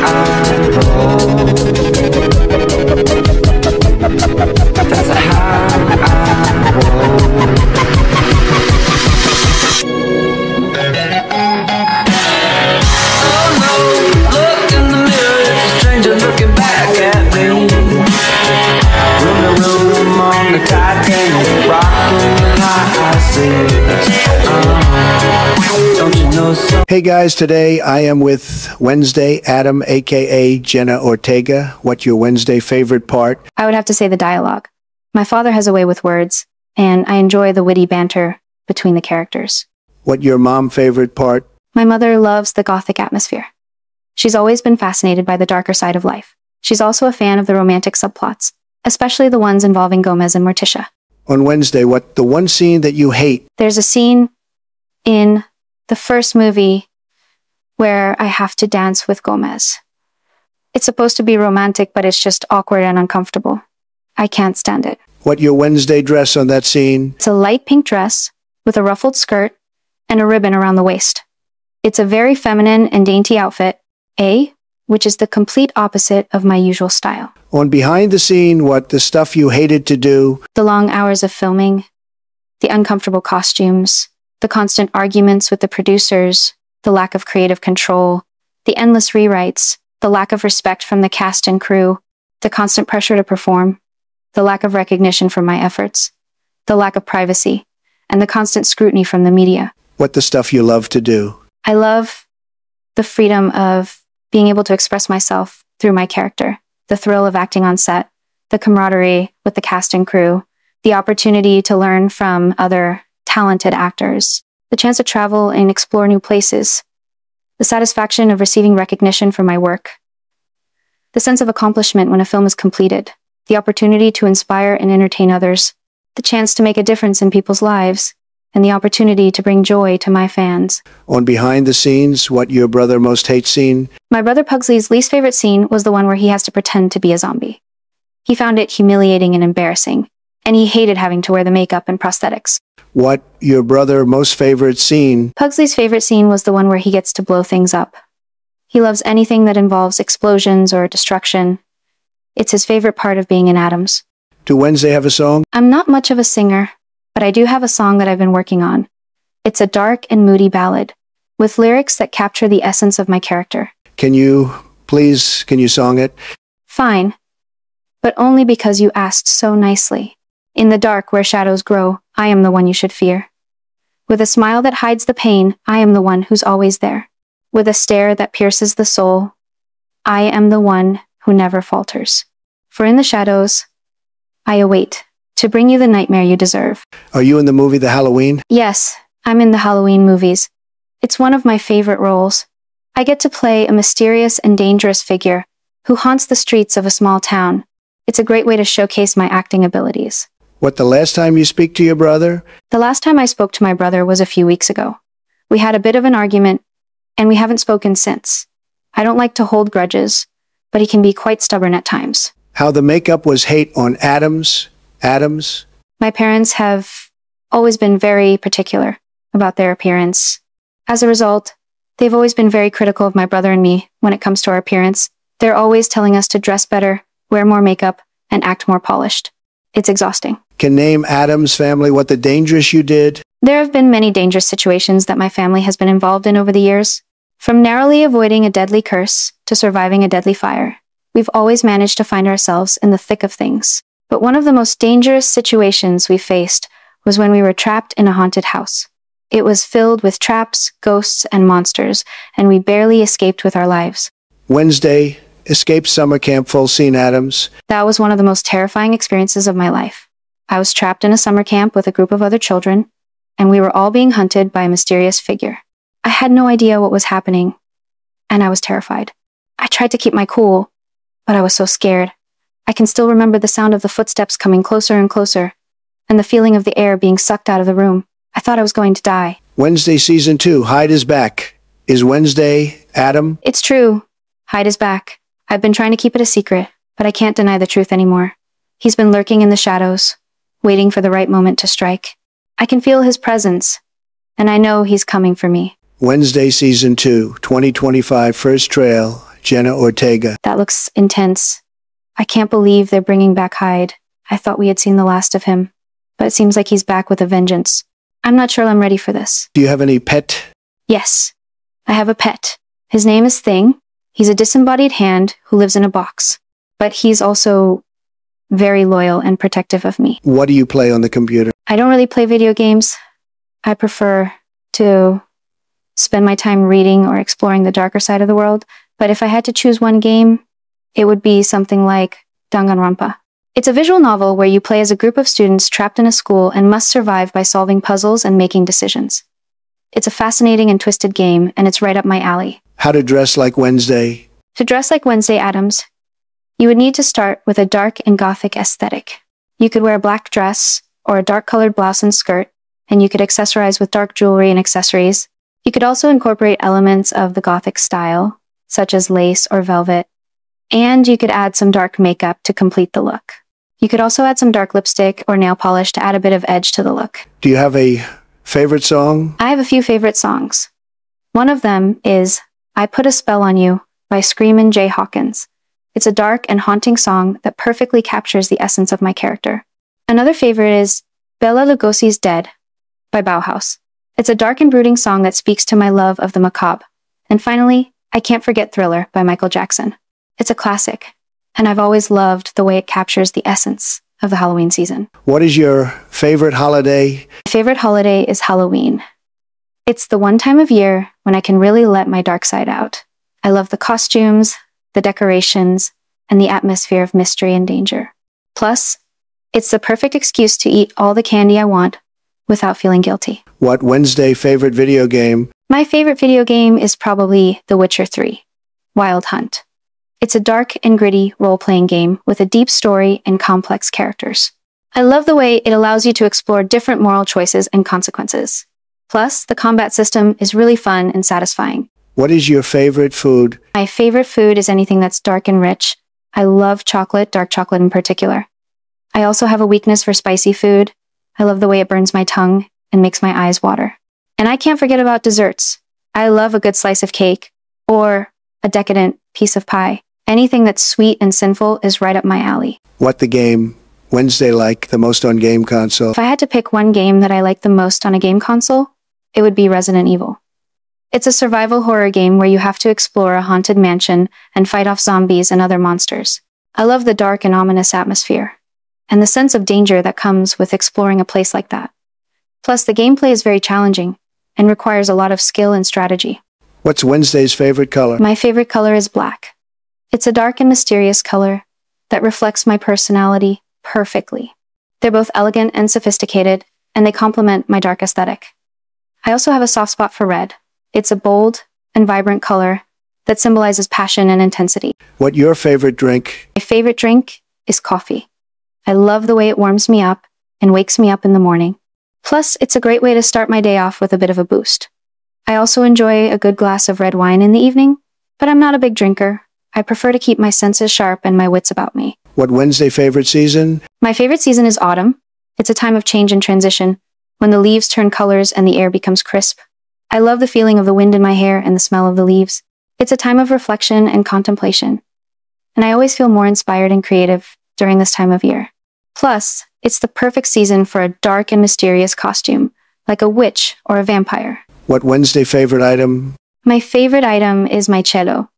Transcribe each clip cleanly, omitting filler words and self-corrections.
I roll. That's how I roll. Oh no, look in the mirror, it's a stranger looking back at me. Room to room on the Titanic, rocking the high seas. Don't you know so? Hey guys, today I am with Wednesday Adam, aka Jenna Ortega. What's your Wednesday favorite part? I would have to say the dialogue. My father has a way with words, and I enjoy the witty banter between the characters. What your mom favorite part? My mother loves the gothic atmosphere. She's always been fascinated by the darker side of life. She's also a fan of the romantic subplots, especially the ones involving Gomez and Morticia. On Wednesday, what the one scene that you hate? There's a scene in the first movie where I have to dance with Gomez. It's supposed to be romantic, but it's just awkward and uncomfortable. I can't stand it. What your Wednesday dress on that scene? It's a light pink dress with a ruffled skirt and a ribbon around the waist. It's a very feminine and dainty outfit, which is the complete opposite of my usual style. On behind the scene, what the stuff you hated to do? The long hours of filming, the uncomfortable costumes, the constant arguments with the producers, the lack of creative control, the endless rewrites, the lack of respect from the cast and crew, the constant pressure to perform, the lack of recognition for my efforts, the lack of privacy, and the constant scrutiny from the media. What the stuff you love to do? I love the freedom of being able to express myself through my character, the thrill of acting on set, the camaraderie with the cast and crew, the opportunity to learn from other talented actors, the chance to travel and explore new places, the satisfaction of receiving recognition for my work, the sense of accomplishment when a film is completed, the opportunity to inspire and entertain others, the chance to make a difference in people's lives, and the opportunity to bring joy to my fans. On behind the scenes, what your brother most hates scene? My brother Pugsley's least favorite scene was the one where he has to pretend to be a zombie. He found it humiliating and embarrassing, and he hated having to wear the makeup and prosthetics. What your brother most favorite scene? Pugsley's favorite scene was the one where he gets to blow things up. He loves anything that involves explosions or destruction. It's his favorite part of being in Adams. Do Wednesday have a song? I'm not much of a singer, but I do have a song that I've been working on. It's a dark and moody ballad, with lyrics that capture the essence of my character. Can you song it? Fine, but only because you asked so nicely. In the dark where shadows grow, I am the one you should fear. With a smile that hides the pain, I am the one who's always there. With a stare that pierces the soul, I am the one who never falters. For in the shadows, I await to bring you the nightmare you deserve. Are you in the movie The Halloween? Yes, I'm in the Halloween movies. It's one of my favorite roles. I get to play a mysterious and dangerous figure who haunts the streets of a small town. It's a great way to showcase my acting abilities. What, the last time you speak to your brother? The last time I spoke to my brother was a few weeks ago. We had a bit of an argument, and we haven't spoken since. I don't like to hold grudges, but he can be quite stubborn at times. How the makeup was hate on Adams? My parents have always been very particular about their appearance. As a result, they've always been very critical of my brother and me when it comes to our appearance. They're always telling us to dress better, wear more makeup, and act more polished. It's exhausting. Can name Adams' family what the dangerous you did? There have been many dangerous situations that my family has been involved in over the years. From narrowly avoiding a deadly curse to surviving a deadly fire, we've always managed to find ourselves in the thick of things. But one of the most dangerous situations we faced was when we were trapped in a haunted house. It was filled with traps, ghosts, and monsters, and we barely escaped with our lives. Wednesday, escape summer camp, full scene Adams. That was one of the most terrifying experiences of my life. I was trapped in a summer camp with a group of other children, and we were all being hunted by a mysterious figure. I had no idea what was happening, and I was terrified. I tried to keep my cool, but I was so scared. I can still remember the sound of the footsteps coming closer and closer, and the feeling of the air being sucked out of the room. I thought I was going to die. Wednesday Season 2, Hyde is back. Is Wednesday Adam? It's true. Hyde is back. I've been trying to keep it a secret, but I can't deny the truth anymore. He's been lurking in the shadows, waiting for the right moment to strike. I can feel his presence, and I know he's coming for me. Wednesday Season 2, 2025 first trail. Jenna Ortega. That looks intense. I can't believe they're bringing back Hyde. I thought we had seen the last of him, but it seems like he's back with a vengeance. I'm not sure I'm ready for this. Do you have any pet? Yes, I have a pet. His name is Thing. He's a disembodied hand who lives in a box, but he's also very loyal and protective of me. What do you play on the computer? I don't really play video games. I prefer to spend my time reading or exploring the darker side of the world, but if I had to choose one game, it would be something like Danganronpa. It's a visual novel where you play as a group of students trapped in a school and must survive by solving puzzles and making decisions. It's a fascinating and twisted game, and it's right up my alley. How to dress like Wednesday? To dress like Wednesday Addams, you would need to start with a dark and gothic aesthetic. You could wear a black dress or a dark-colored blouse and skirt, and you could accessorize with dark jewelry and accessories. You could also incorporate elements of the gothic style, such as lace or velvet, and you could add some dark makeup to complete the look. You could also add some dark lipstick or nail polish to add a bit of edge to the look. Do you have a favorite song? I have a few favorite songs. One of them is I Put a Spell on You by Screamin' Jay Hawkins. It's a dark and haunting song that perfectly captures the essence of my character. Another favorite is Bela Lugosi's Dead by Bauhaus. It's a dark and brooding song that speaks to my love of the macabre. And finally, I Can't Forget Thriller by Michael Jackson. It's a classic, and I've always loved the way it captures the essence of the Halloween season. What is your favorite holiday? My favorite holiday is Halloween. It's the one time of year when I can really let my dark side out. I love the costumes, the decorations, and the atmosphere of mystery and danger. Plus, it's the perfect excuse to eat all the candy I want without feeling guilty. What Wednesday favorite video game? My favorite video game is probably The Witcher 3, Wild Hunt. It's a dark and gritty role-playing game with a deep story and complex characters. I love the way it allows you to explore different moral choices and consequences. Plus, the combat system is really fun and satisfying. What is your favorite food? My favorite food is anything that's dark and rich. I love chocolate, dark chocolate in particular. I also have a weakness for spicy food. I love the way it burns my tongue and makes my eyes water. And I can't forget about desserts. I love a good slice of cake or a decadent piece of pie. Anything that's sweet and sinful is right up my alley. What the game Wednesday like the most on game console? If I had to pick one game that I like the most on a game console, it would be Resident Evil. It's a survival horror game where you have to explore a haunted mansion and fight off zombies and other monsters. I love the dark and ominous atmosphere, and the sense of danger that comes with exploring a place like that. Plus, the gameplay is very challenging and requires a lot of skill and strategy. What's Wednesday's favorite color? My favorite color is black. It's a dark and mysterious color that reflects my personality perfectly. They're both elegant and sophisticated, and they complement my dark aesthetic. I also have a soft spot for red. It's a bold and vibrant color that symbolizes passion and intensity. What your favorite drink? My favorite drink is coffee. I love the way it warms me up and wakes me up in the morning. Plus, it's a great way to start my day off with a bit of a boost. I also enjoy a good glass of red wine in the evening, but I'm not a big drinker. I prefer to keep my senses sharp and my wits about me. What Wednesday favorite season? My favorite season is autumn. It's a time of change and transition, when the leaves turn colors and the air becomes crisp. I love the feeling of the wind in my hair and the smell of the leaves. It's a time of reflection and contemplation, and I always feel more inspired and creative during this time of year. Plus, it's the perfect season for a dark and mysterious costume, like a witch or a vampire. What Wednesday favorite item? My favorite item is my cello.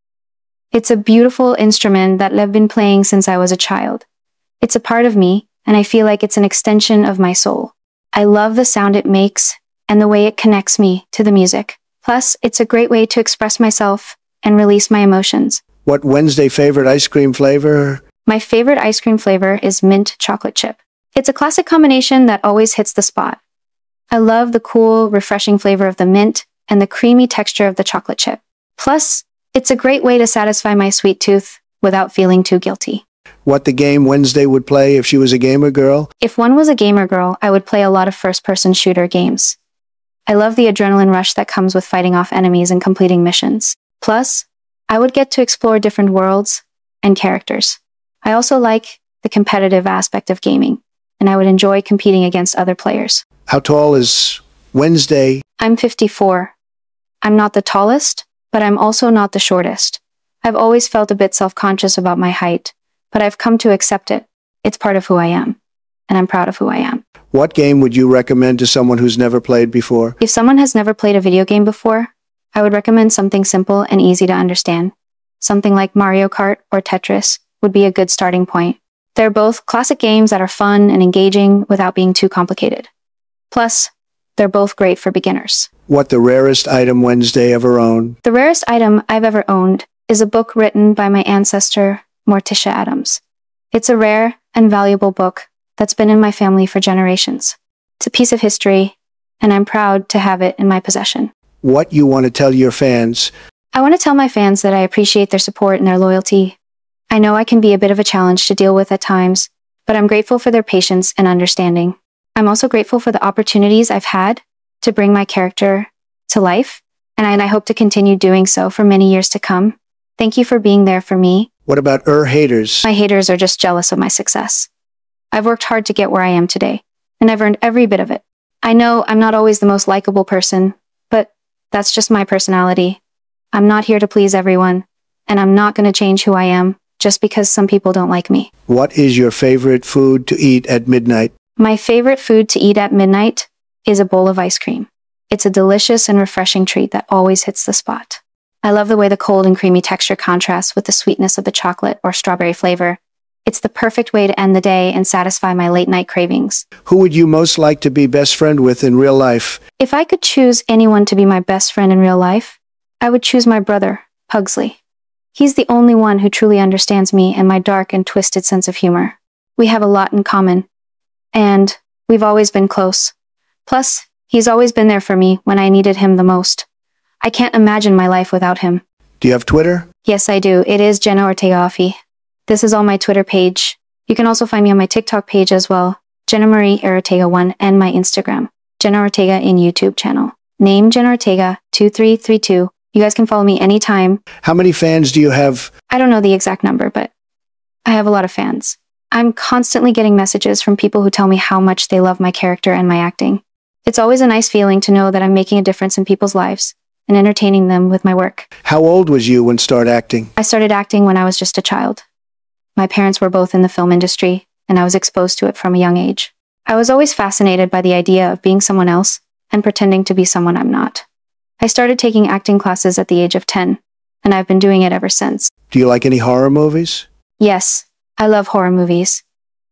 It's a beautiful instrument that I've been playing since I was a child. It's a part of me, and I feel like it's an extension of my soul. I love the sound it makes and the way it connects me to the music. Plus, it's a great way to express myself and release my emotions. What Wednesday favorite ice cream flavor? My favorite ice cream flavor is mint chocolate chip. It's a classic combination that always hits the spot. I love the cool, refreshing flavor of the mint and the creamy texture of the chocolate chip. Plus, it's a great way to satisfy my sweet tooth without feeling too guilty. What the game Wednesday would play if she was a gamer girl? If one was a gamer girl, I would play a lot of first-person shooter games. I love the adrenaline rush that comes with fighting off enemies and completing missions. Plus, I would get to explore different worlds and characters. I also like the competitive aspect of gaming, and I would enjoy competing against other players. How tall is Wednesday? I'm 54. I'm not the tallest, but I'm also not the shortest. I've always felt a bit self-conscious about my height, but I've come to accept it. It's part of who I am, and I'm proud of who I am. What game would you recommend to someone who's never played before? If someone has never played a video game before, I would recommend something simple and easy to understand. Something like Mario Kart or Tetris would be a good starting point. They're both classic games that are fun and engaging without being too complicated. Plus, they're both great for beginners. What the rarest item Wednesday ever owned? The rarest item I've ever owned is a book written by my ancestor, Morticia Adams. It's a rare and valuable book that's been in my family for generations. It's a piece of history, and I'm proud to have it in my possession. What you want to tell your fans? I want to tell my fans that I appreciate their support and their loyalty. I know I can be a bit of a challenge to deal with at times, but I'm grateful for their patience and understanding. I'm also grateful for the opportunities I've had to bring my character to life, and I hope to continue doing so for many years to come. Thank you for being there for me. What about haters? My haters are just jealous of my success. I've worked hard to get where I am today, and I've earned every bit of it. I know I'm not always the most likable person, but that's just my personality. I'm not here to please everyone, and I'm not going to change who I am just because some people don't like me. What is your favorite food to eat at midnight? My favorite food to eat at midnight is a bowl of ice cream. It's a delicious and refreshing treat that always hits the spot. I love the way the cold and creamy texture contrasts with the sweetness of the chocolate or strawberry flavor. It's the perfect way to end the day and satisfy my late-night cravings. Who would you most like to be best friend with in real life? If I could choose anyone to be my best friend in real life, I would choose my brother, Pugsley. He's the only one who truly understands me and my dark and twisted sense of humor. We have a lot in common, and we've always been close. Plus, he's always been there for me when I needed him the most. I can't imagine my life without him. Do you have Twitter? Yes, I do. It is Jenna Ortega. This is on my Twitter page. You can also find me on my TikTok page as well, Jenna Marie Ortega 1, and my Instagram, Jenna Ortega in YouTube channel. Name Jenna Ortega 2332. You guys can follow me anytime. How many fans do you have? I don't know the exact number, but I have a lot of fans. I'm constantly getting messages from people who tell me how much they love my character and my acting. It's always a nice feeling to know that I'm making a difference in people's lives and entertaining them with my work. How old was you when you started acting? I started acting when I was just a child. My parents were both in the film industry, and I was exposed to it from a young age. I was always fascinated by the idea of being someone else and pretending to be someone I'm not. I started taking acting classes at the age of 10, and I've been doing it ever since. Do you like any horror movies? Yes, I love horror movies.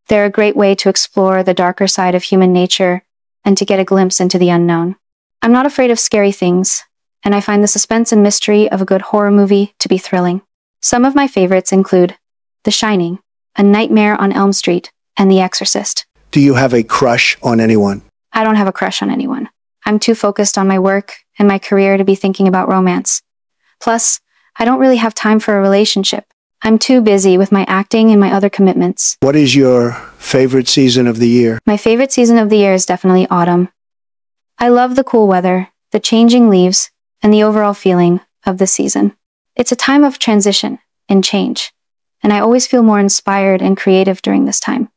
They're a great way to explore the darker side of human nature and to get a glimpse into the unknown. I'm not afraid of scary things, and I find the suspense and mystery of a good horror movie to be thrilling. Some of my favorites include The Shining, A Nightmare on Elm Street, and The Exorcist. Do you have a crush on anyone? I don't have a crush on anyone. I'm too focused on my work and my career to be thinking about romance. Plus, I don't really have time for a relationship. I'm too busy with my acting and my other commitments. What is your favorite season of the year? My favorite season of the year is definitely autumn. I love the cool weather, the changing leaves, and the overall feeling of the season. It's a time of transition and change, and I always feel more inspired and creative during this time.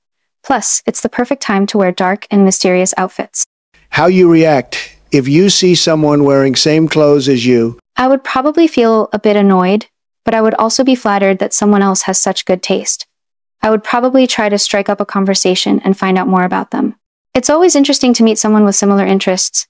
Plus, it's the perfect time to wear dark and mysterious outfits. How you react if you see someone wearing same clothes as you? I would probably feel a bit annoyed, but I would also be flattered that someone else has such good taste. I would probably try to strike up a conversation and find out more about them. It's always interesting to meet someone with similar interests,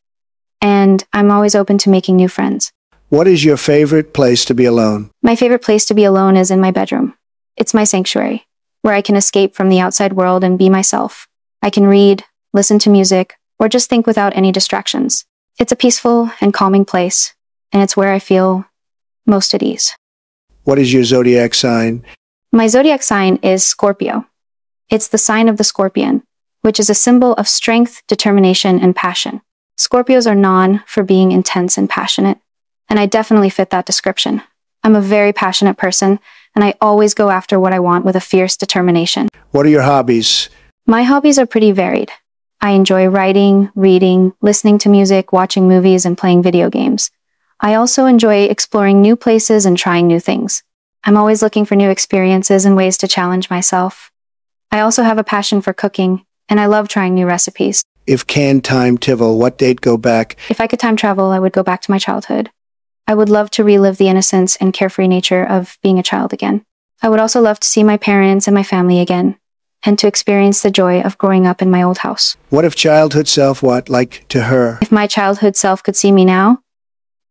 and I'm always open to making new friends. What is your favorite place to be alone? My favorite place to be alone is in my bedroom. It's my sanctuary, where I can escape from the outside world and be myself. I can read, listen to music, or just think without any distractions. It's a peaceful and calming place, and it's where I feel most at ease. What is your zodiac sign? My zodiac sign is Scorpio. It's the sign of the scorpion, which is a symbol of strength, determination, and passion. Scorpios are known for being intense and passionate, and I definitely fit that description. I'm a very passionate person, and I always go after what I want with a fierce determination. What are your hobbies? My hobbies are pretty varied. I enjoy writing, reading, listening to music, watching movies, and playing video games. I also enjoy exploring new places and trying new things. I'm always looking for new experiences and ways to challenge myself. I also have a passion for cooking, and I love trying new recipes. If can time travel, what date go back? If I could time travel, I would go back to my childhood. I would love to relive the innocence and carefree nature of being a child again. I would also love to see my parents and my family again, and to experience the joy of growing up in my old house. What if childhood self, like to her? If my childhood self could see me now,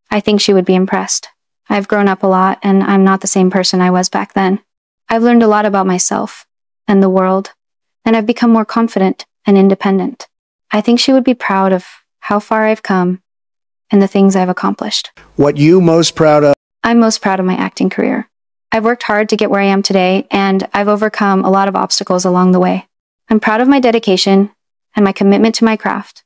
I think she would be impressed. I've grown up a lot, and I'm not the same person I was back then. I've learned a lot about myself and the world, and I've become more confident and independent. I think she would be proud of how far I've come and the things I've accomplished. What you most proud of? I'm most proud of my acting career. I've worked hard to get where I am today, and I've overcome a lot of obstacles along the way. I'm proud of my dedication and my commitment to my craft,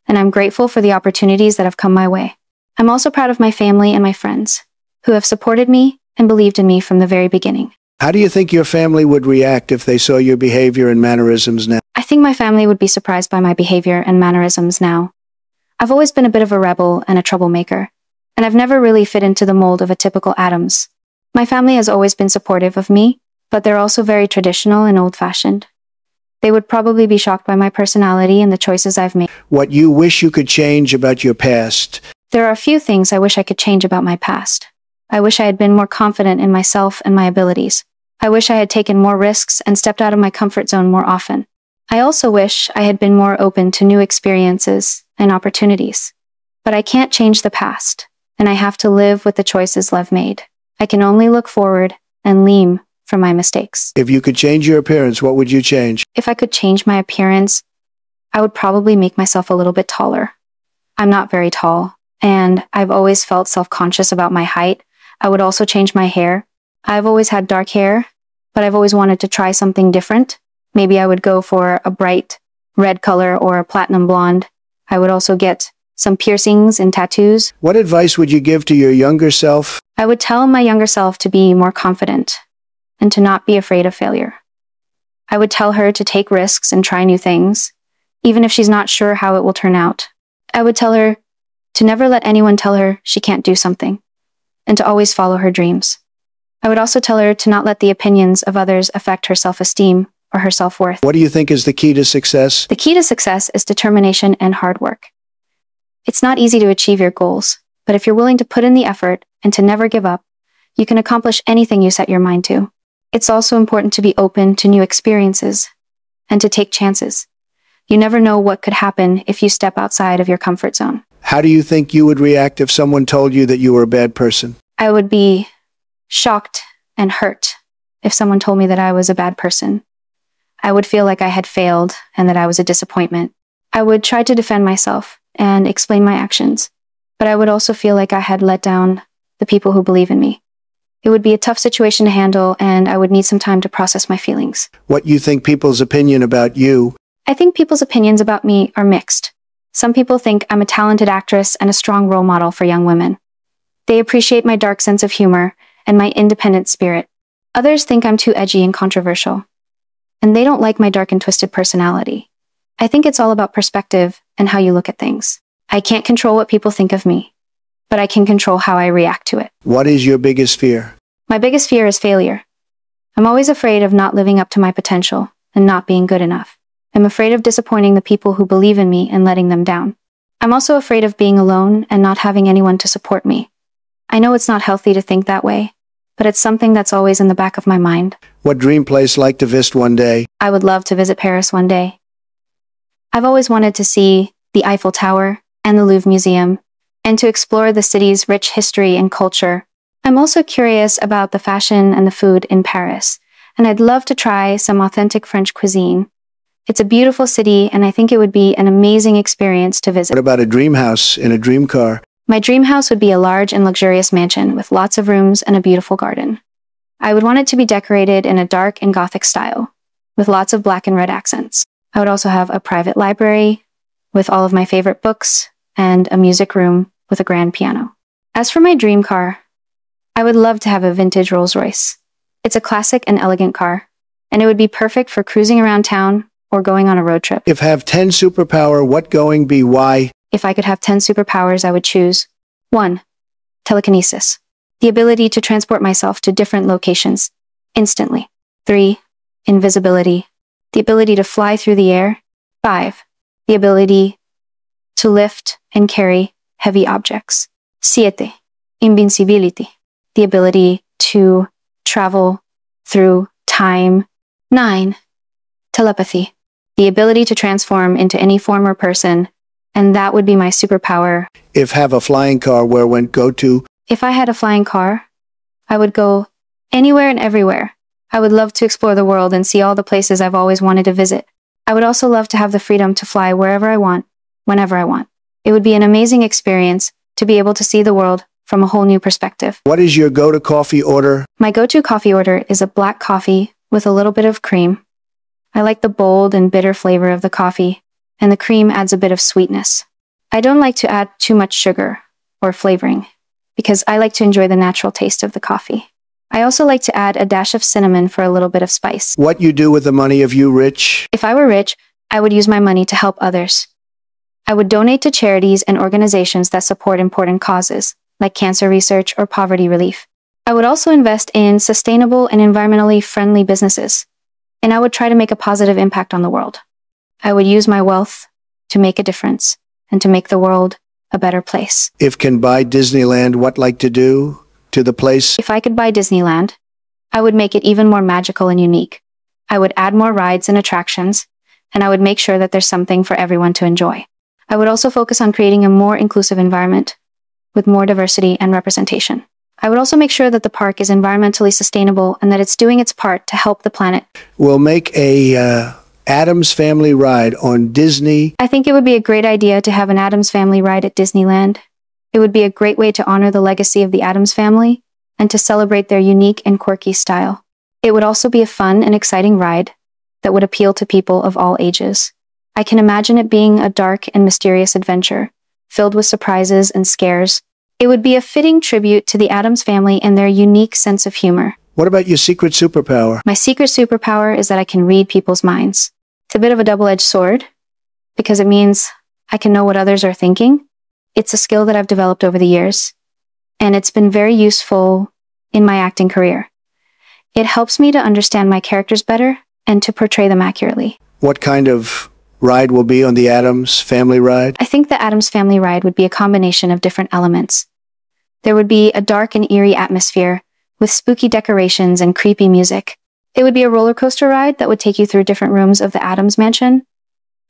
and I'm grateful for the opportunities that have come my way. I'm also proud of my family and my friends, who have supported me and believed in me from the very beginning. How do you think your family would react if they saw your behavior and mannerisms now? I think my family would be surprised by my behavior and mannerisms now. I've always been a bit of a rebel and a troublemaker, and I've never really fit into the mold of a typical Adams. My family has always been supportive of me, but they're also very traditional and old-fashioned. They would probably be shocked by my personality and the choices I've made. What you wish you could change about your past? There are a few things I wish I could change about my past. I wish I had been more confident in myself and my abilities. I wish I had taken more risks and stepped out of my comfort zone more often. I also wish I had been more open to new experiences and opportunities. But I can't change the past, and I have to live with the choices I've made. I can only look forward and learn from my mistakes. If you could change your appearance, what would you change? If I could change my appearance, I would probably make myself a little bit taller. I'm not very tall, and I've always felt self-conscious about my height. I would also change my hair. I've always had dark hair, but I've always wanted to try something different. Maybe I would go for a bright red color or a platinum blonde. I would also get some piercings and tattoos. What advice would you give to your younger self? I would tell my younger self to be more confident and to not be afraid of failure. I would tell her to take risks and try new things, even if she's not sure how it will turn out. I would tell her to never let anyone tell her she can't do something, and to always follow her dreams. I would also tell her to not let the opinions of others affect her self-esteem or her self-worth. What do you think is the key to success? The key to success is determination and hard work. It's not easy to achieve your goals, but if you're willing to put in the effort and to never give up, you can accomplish anything you set your mind to. It's also important to be open to new experiences and to take chances. You never know what could happen if you step outside of your comfort zone. How do you think you would react if someone told you that you were a bad person? I would be shocked and hurt if someone told me that I was a bad person. I would feel like I had failed and that I was a disappointment. I would try to defend myself and explain my actions, but I would also feel like I had let down the people who believe in me. It would be a tough situation to handle, and I would need some time to process my feelings. What you think people's opinion about you? I think people's opinions about me are mixed. Some people think I'm a talented actress and a strong role model for young women. They appreciate my dark sense of humor and my independent spirit. Others think I'm too edgy and controversial, and they don't like my dark and twisted personality. I think it's all about perspective and how you look at things. I can't control what people think of me, but I can control how I react to it. What is your biggest fear? My biggest fear is failure. I'm always afraid of not living up to my potential and not being good enough. I'm afraid of disappointing the people who believe in me and letting them down. I'm also afraid of being alone and not having anyone to support me. I know it's not healthy to think that way, but it's something that's always in the back of my mind. What dream place like to visit one day? I would love to visit Paris one day. I've always wanted to see the Eiffel Tower and the Louvre Museum, and to explore the city's rich history and culture. I'm also curious about the fashion and the food in Paris, and I'd love to try some authentic French cuisine. It's a beautiful city, and I think it would be an amazing experience to visit. What about a dream house in a dream car? My dream house would be a large and luxurious mansion with lots of rooms and a beautiful garden. I would want it to be decorated in a dark and Gothic style, with lots of black and red accents. I would also have a private library with all of my favorite books and a music room with a grand piano. As for my dream car, I would love to have a vintage Rolls-Royce. It's a classic and elegant car, and it would be perfect for cruising around town or going on a road trip. If have 10 superpower, what going be why? If I could have 10 superpowers, I would choose 1. Telekinesis, the ability to transport myself to different locations instantly. 3. Invisibility, the ability to fly through the air. 5. The ability to lift and carry heavy objects. 7. invincibility, the ability to travel through time. 9. Telepathy, the ability to transform into any form or person, and that would be my superpower. If have a flying car, where went go to? If I had a flying car, I would go anywhere and everywhere. I would love to explore the world and see all the places I've always wanted to visit. I would also love to have the freedom to fly wherever I want, whenever I want. It would be an amazing experience to be able to see the world from a whole new perspective. What is your go-to coffee order? My go-to coffee order is a black coffee with a little bit of cream. I like the bold and bitter flavor of the coffee, and the cream adds a bit of sweetness. I don't like to add too much sugar or flavoring, because I like to enjoy the natural taste of the coffee. I also like to add a dash of cinnamon for a little bit of spice. What you do with the money if you rich? If I were rich, I would use my money to help others. I would donate to charities and organizations that support important causes, like cancer research or poverty relief. I would also invest in sustainable and environmentally friendly businesses, and I would try to make a positive impact on the world. I would use my wealth to make a difference and to make the world a better place. If can buy Disneyland, what like to do to the place? If I could buy Disneyland, I would make it even more magical and unique. I would add more rides and attractions, and I would make sure that there's something for everyone to enjoy. I would also focus on creating a more inclusive environment with more diversity and representation. I would also make sure that the park is environmentally sustainable and that it's doing its part to help the planet. We'll make a Addams Family ride on Disney. I think it would be a great idea to have an Addams Family ride at Disneyland. It would be a great way to honor the legacy of the Addams Family and to celebrate their unique and quirky style. It would also be a fun and exciting ride that would appeal to people of all ages. I can imagine it being a dark and mysterious adventure, filled with surprises and scares. It would be a fitting tribute to the Addams Family and their unique sense of humor. What about your secret superpower? My secret superpower is that I can read people's minds. It's a bit of a double-edged sword, because it means I can know what others are thinking. It's a skill that I've developed over the years, and it's been very useful in my acting career. It helps me to understand my characters better and to portray them accurately. What kind of ride will be on the Addams Family ride? I think the Addams Family ride would be a combination of different elements. There would be a dark and eerie atmosphere with spooky decorations and creepy music. It would be a roller coaster ride that would take you through different rooms of the Addams Mansion,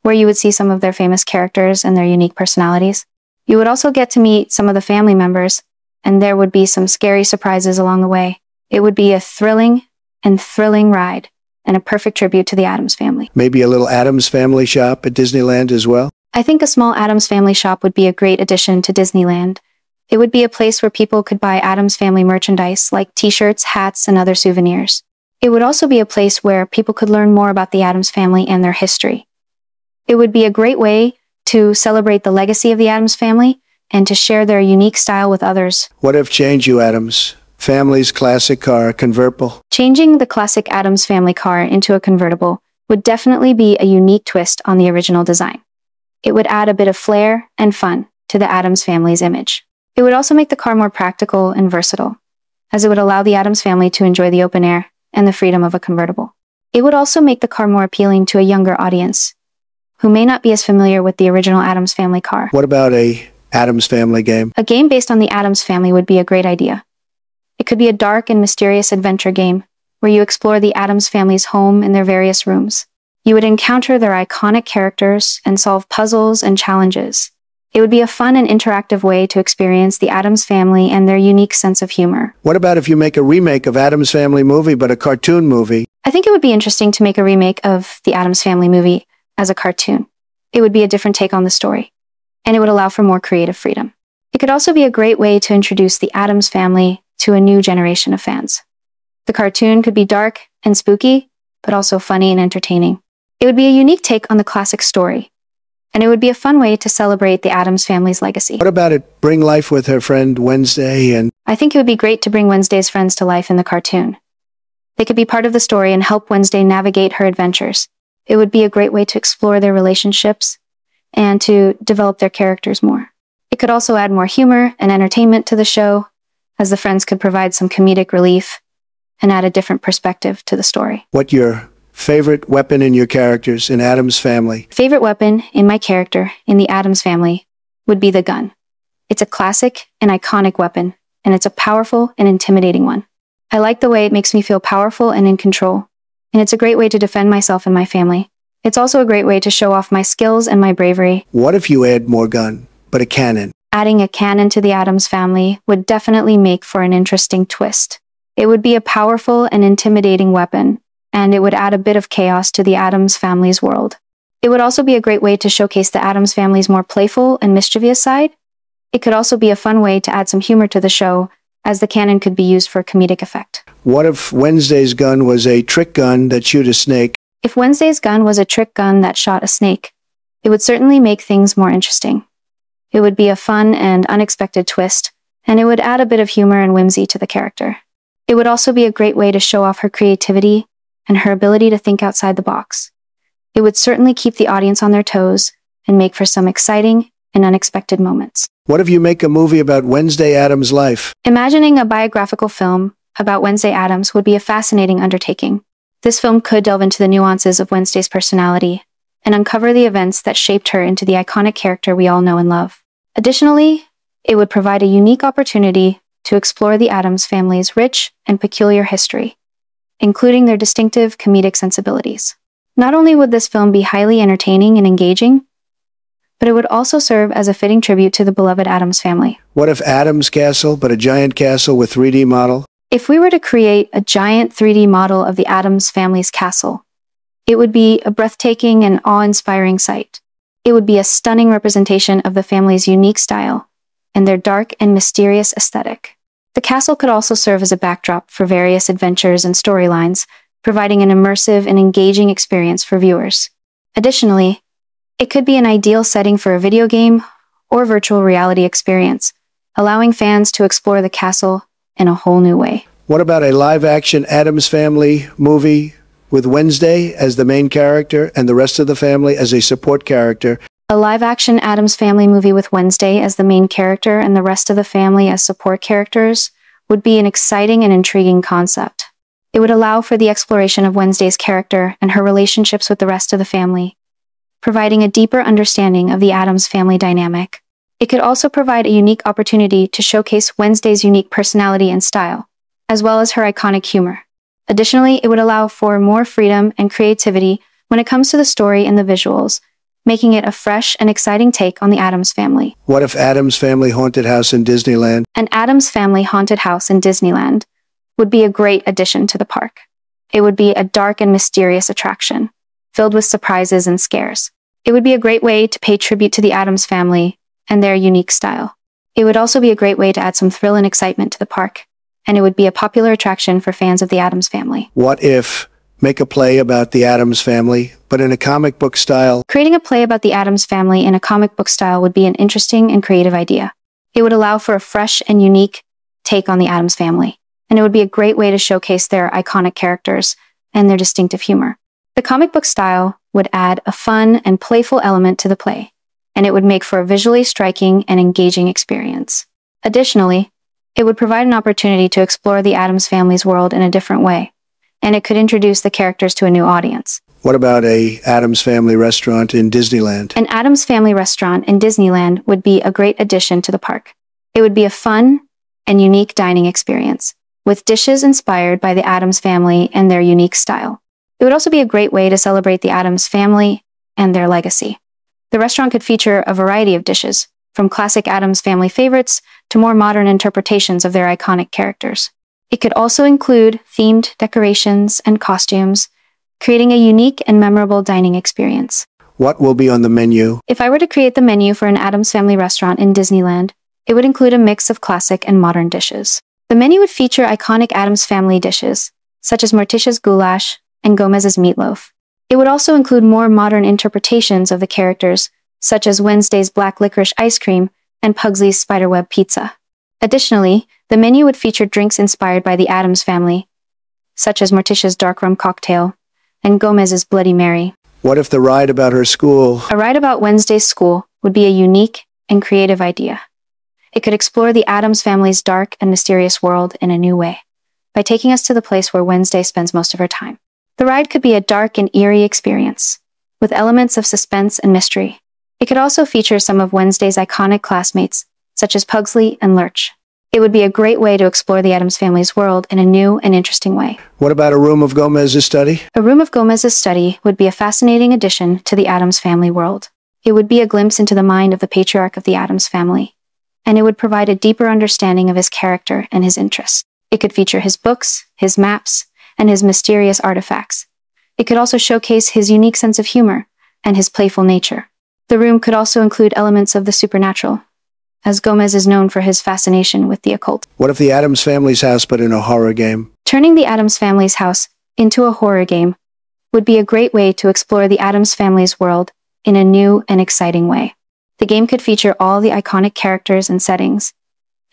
where you would see some of their famous characters and their unique personalities. You would also get to meet some of the family members, and there would be some scary surprises along the way. It would be a thrilling ride, and a perfect tribute to the Addams Family. Maybe a little Addams Family shop at Disneyland as well? I think a small Addams Family shop would be a great addition to Disneyland. It would be a place where people could buy Addams Family merchandise like t-shirts, hats, and other souvenirs. It would also be a place where people could learn more about the Addams Family and their history. It would be a great way to celebrate the legacy of the Addams Family and to share their unique style with others. What if changed you, Addams Family's classic car, convertible? Changing the classic Addams Family car into a convertible would definitely be a unique twist on the original design. It would add a bit of flair and fun to the Addams Family's image. It would also make the car more practical and versatile, as it would allow the Addams Family to enjoy the open air and the freedom of a convertible. It would also make the car more appealing to a younger audience, who may not be as familiar with the original Addams Family car. What about a Addams Family game? A game based on the Addams Family would be a great idea. It could be a dark and mysterious adventure game where you explore the Addams Family's home and their various rooms. You would encounter their iconic characters and solve puzzles and challenges. It would be a fun and interactive way to experience the Addams Family and their unique sense of humor. What about if you make a remake of Addams Family movie, but a cartoon movie? I think it would be interesting to make a remake of the Addams Family movie as a cartoon. It would be a different take on the story, and it would allow for more creative freedom. It could also be a great way to introduce the Addams Family to a new generation of fans. The cartoon could be dark and spooky, but also funny and entertaining. It would be a unique take on the classic story, and it would be a fun way to celebrate the Addams Family's legacy. What about it bring life with her friend Wednesday and... I think it would be great to bring Wednesday's friends to life in the cartoon. They could be part of the story and help Wednesday navigate her adventures. It would be a great way to explore their relationships and to develop their characters more. It could also add more humor and entertainment to the show, as the friends could provide some comedic relief and add a different perspective to the story. What your favorite weapon in your characters in Addams Family? Favorite weapon in my character in the Addams Family would be the gun. It's a classic and iconic weapon, and it's a powerful and intimidating one. I like the way it makes me feel powerful and in control, and it's a great way to defend myself and my family. It's also a great way to show off my skills and my bravery. What if you add more gun, but a cannon? Adding a cannon to the Addams family would definitely make for an interesting twist. It would be a powerful and intimidating weapon, and it would add a bit of chaos to the Addams family's world. It would also be a great way to showcase the Addams family's more playful and mischievous side. It could also be a fun way to add some humor to the show, as the cannon could be used for comedic effect. What if Wednesday's gun was a trick gun that shoots a snake? If Wednesday's gun was a trick gun that shot a snake, it would certainly make things more interesting. It would be a fun and unexpected twist, and it would add a bit of humor and whimsy to the character. It would also be a great way to show off her creativity and her ability to think outside the box. It would certainly keep the audience on their toes and make for some exciting and unexpected moments. What if you make a movie about Wednesday Addams' life? Imagining a biographical film about Wednesday Addams would be a fascinating undertaking. This film could delve into the nuances of Wednesday's personality and uncover the events that shaped her into the iconic character we all know and love. Additionally, it would provide a unique opportunity to explore the Addams family's rich and peculiar history, including their distinctive comedic sensibilities. Not only would this film be highly entertaining and engaging, but it would also serve as a fitting tribute to the beloved Addams family. What if Addams Castle, but a giant castle with 3D model? If we were to create a giant 3D model of the Addams family's castle, it would be a breathtaking and awe-inspiring sight. It would be a stunning representation of the family's unique style and their dark and mysterious aesthetic. The castle could also serve as a backdrop for various adventures and storylines, providing an immersive and engaging experience for viewers. Additionally, it could be an ideal setting for a video game or virtual reality experience, allowing fans to explore the castle in a whole new way. What about a live-action Addams Family movie with Wednesday as the main character and the rest of the family as a support character? A live-action Addams Family movie with Wednesday as the main character and the rest of the family as support characters would be an exciting and intriguing concept. It would allow for the exploration of Wednesday's character and her relationships with the rest of the family, providing a deeper understanding of the Addams family dynamic. It could also provide a unique opportunity to showcase Wednesday's unique personality and style, as well as her iconic humor. Additionally, it would allow for more freedom and creativity when it comes to the story and the visuals, making it a fresh and exciting take on the Addams family. What if Addams Family Haunted House in Disneyland? An Addams Family haunted house in Disneyland would be a great addition to the park. It would be a dark and mysterious attraction, filled with surprises and scares. It would be a great way to pay tribute to the Addams family and their unique style. It would also be a great way to add some thrill and excitement to the park, and it would be a popular attraction for fans of the Addams family. What if make a play about the Addams Family, but in a comic book style? Creating a play about the Addams family in a comic book style would be an interesting and creative idea. It would allow for a fresh and unique take on the Addams family, and it would be a great way to showcase their iconic characters and their distinctive humor. The comic book style would add a fun and playful element to the play, and it would make for a visually striking and engaging experience. Additionally, it would provide an opportunity to explore the Addams family's world in a different way, and it could introduce the characters to a new audience. What about a Addams Family restaurant in Disneyland? An Addams Family restaurant in Disneyland would be a great addition to the park. It would be a fun and unique dining experience, with dishes inspired by the Addams family and their unique style. It would also be a great way to celebrate the Addams family and their legacy. The restaurant could feature a variety of dishes, from classic Addams family favorites to more modern interpretations of their iconic characters. It could also include themed decorations and costumes, creating a unique and memorable dining experience. What will be on the menu? If I were to create the menu for an Addams Family restaurant in Disneyland, it would include a mix of classic and modern dishes. The menu would feature iconic Addams Family dishes, such as Morticia's goulash and Gomez's meatloaf. It would also include more modern interpretations of the characters, such as Wednesday's black licorice ice cream and Pugsley's spiderweb pizza. Additionally, the menu would feature drinks inspired by the Addams family, such as Morticia's dark rum cocktail and Gomez's Bloody Mary. What if the ride about her school? A ride about Wednesday's school would be a unique and creative idea. It could explore the Addams family's dark and mysterious world in a new way, by taking us to the place where Wednesday spends most of her time. The ride could be a dark and eerie experience, with elements of suspense and mystery. It could also feature some of Wednesday's iconic classmates, such as Pugsley and Lurch. It would be a great way to explore the Addams family's world in a new and interesting way. What about a room of Gomez's study? A room of Gomez's study would be a fascinating addition to the Addams family world. It would be a glimpse into the mind of the patriarch of the Addams family, and it would provide a deeper understanding of his character and his interests. It could feature his books, his maps, and his mysterious artifacts. It could also showcase his unique sense of humor and his playful nature. The room could also include elements of the supernatural, as Gomez is known for his fascination with the occult. What if the Addams family's house put in a horror game? Turning the Addams family's house into a horror game would be a great way to explore the Addams family's world in a new and exciting way. The game could feature all the iconic characters and settings,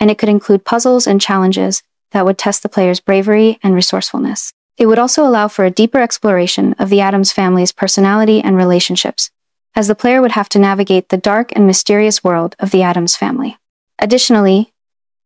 and it could include puzzles and challenges that would test the player's bravery and resourcefulness. It would also allow for a deeper exploration of the Addams family's personality and relationships, as the player would have to navigate the dark and mysterious world of the Addams family. Additionally,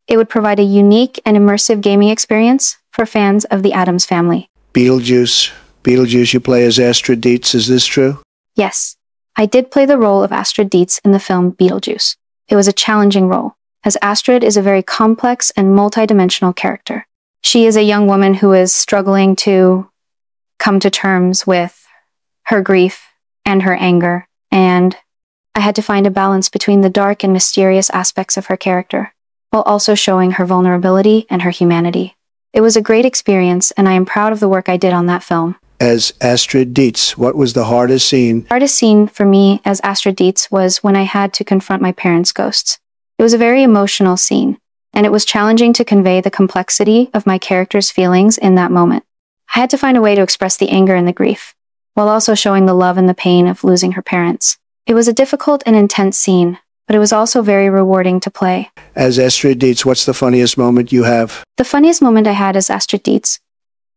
it would provide a unique and immersive gaming experience for fans of the Addams family. Beetlejuice, you play as Astrid Dietz, is this true? Yes, I did play the role of Astrid Dietz in the film Beetlejuice. It was a challenging role, as Astrid is a very complex and multidimensional character. She is a young woman who is struggling to come to terms with her grief and her anger, and I had to find a balance between the dark and mysterious aspects of her character, while also showing her vulnerability and her humanity. It was a great experience, and I am proud of the work I did on that film. As Astrid Dietz, what was the hardest scene? The hardest scene for me as Astrid Dietz was when I had to confront my parents' ghosts. It was a very emotional scene, and it was challenging to convey the complexity of my character's feelings in that moment. I had to find a way to express the anger and the grief, while also showing the love and the pain of losing her parents. It was a difficult and intense scene, but it was also very rewarding to play. As Astrid Dietz, what's the funniest moment you have? The funniest moment I had as Astrid Dietz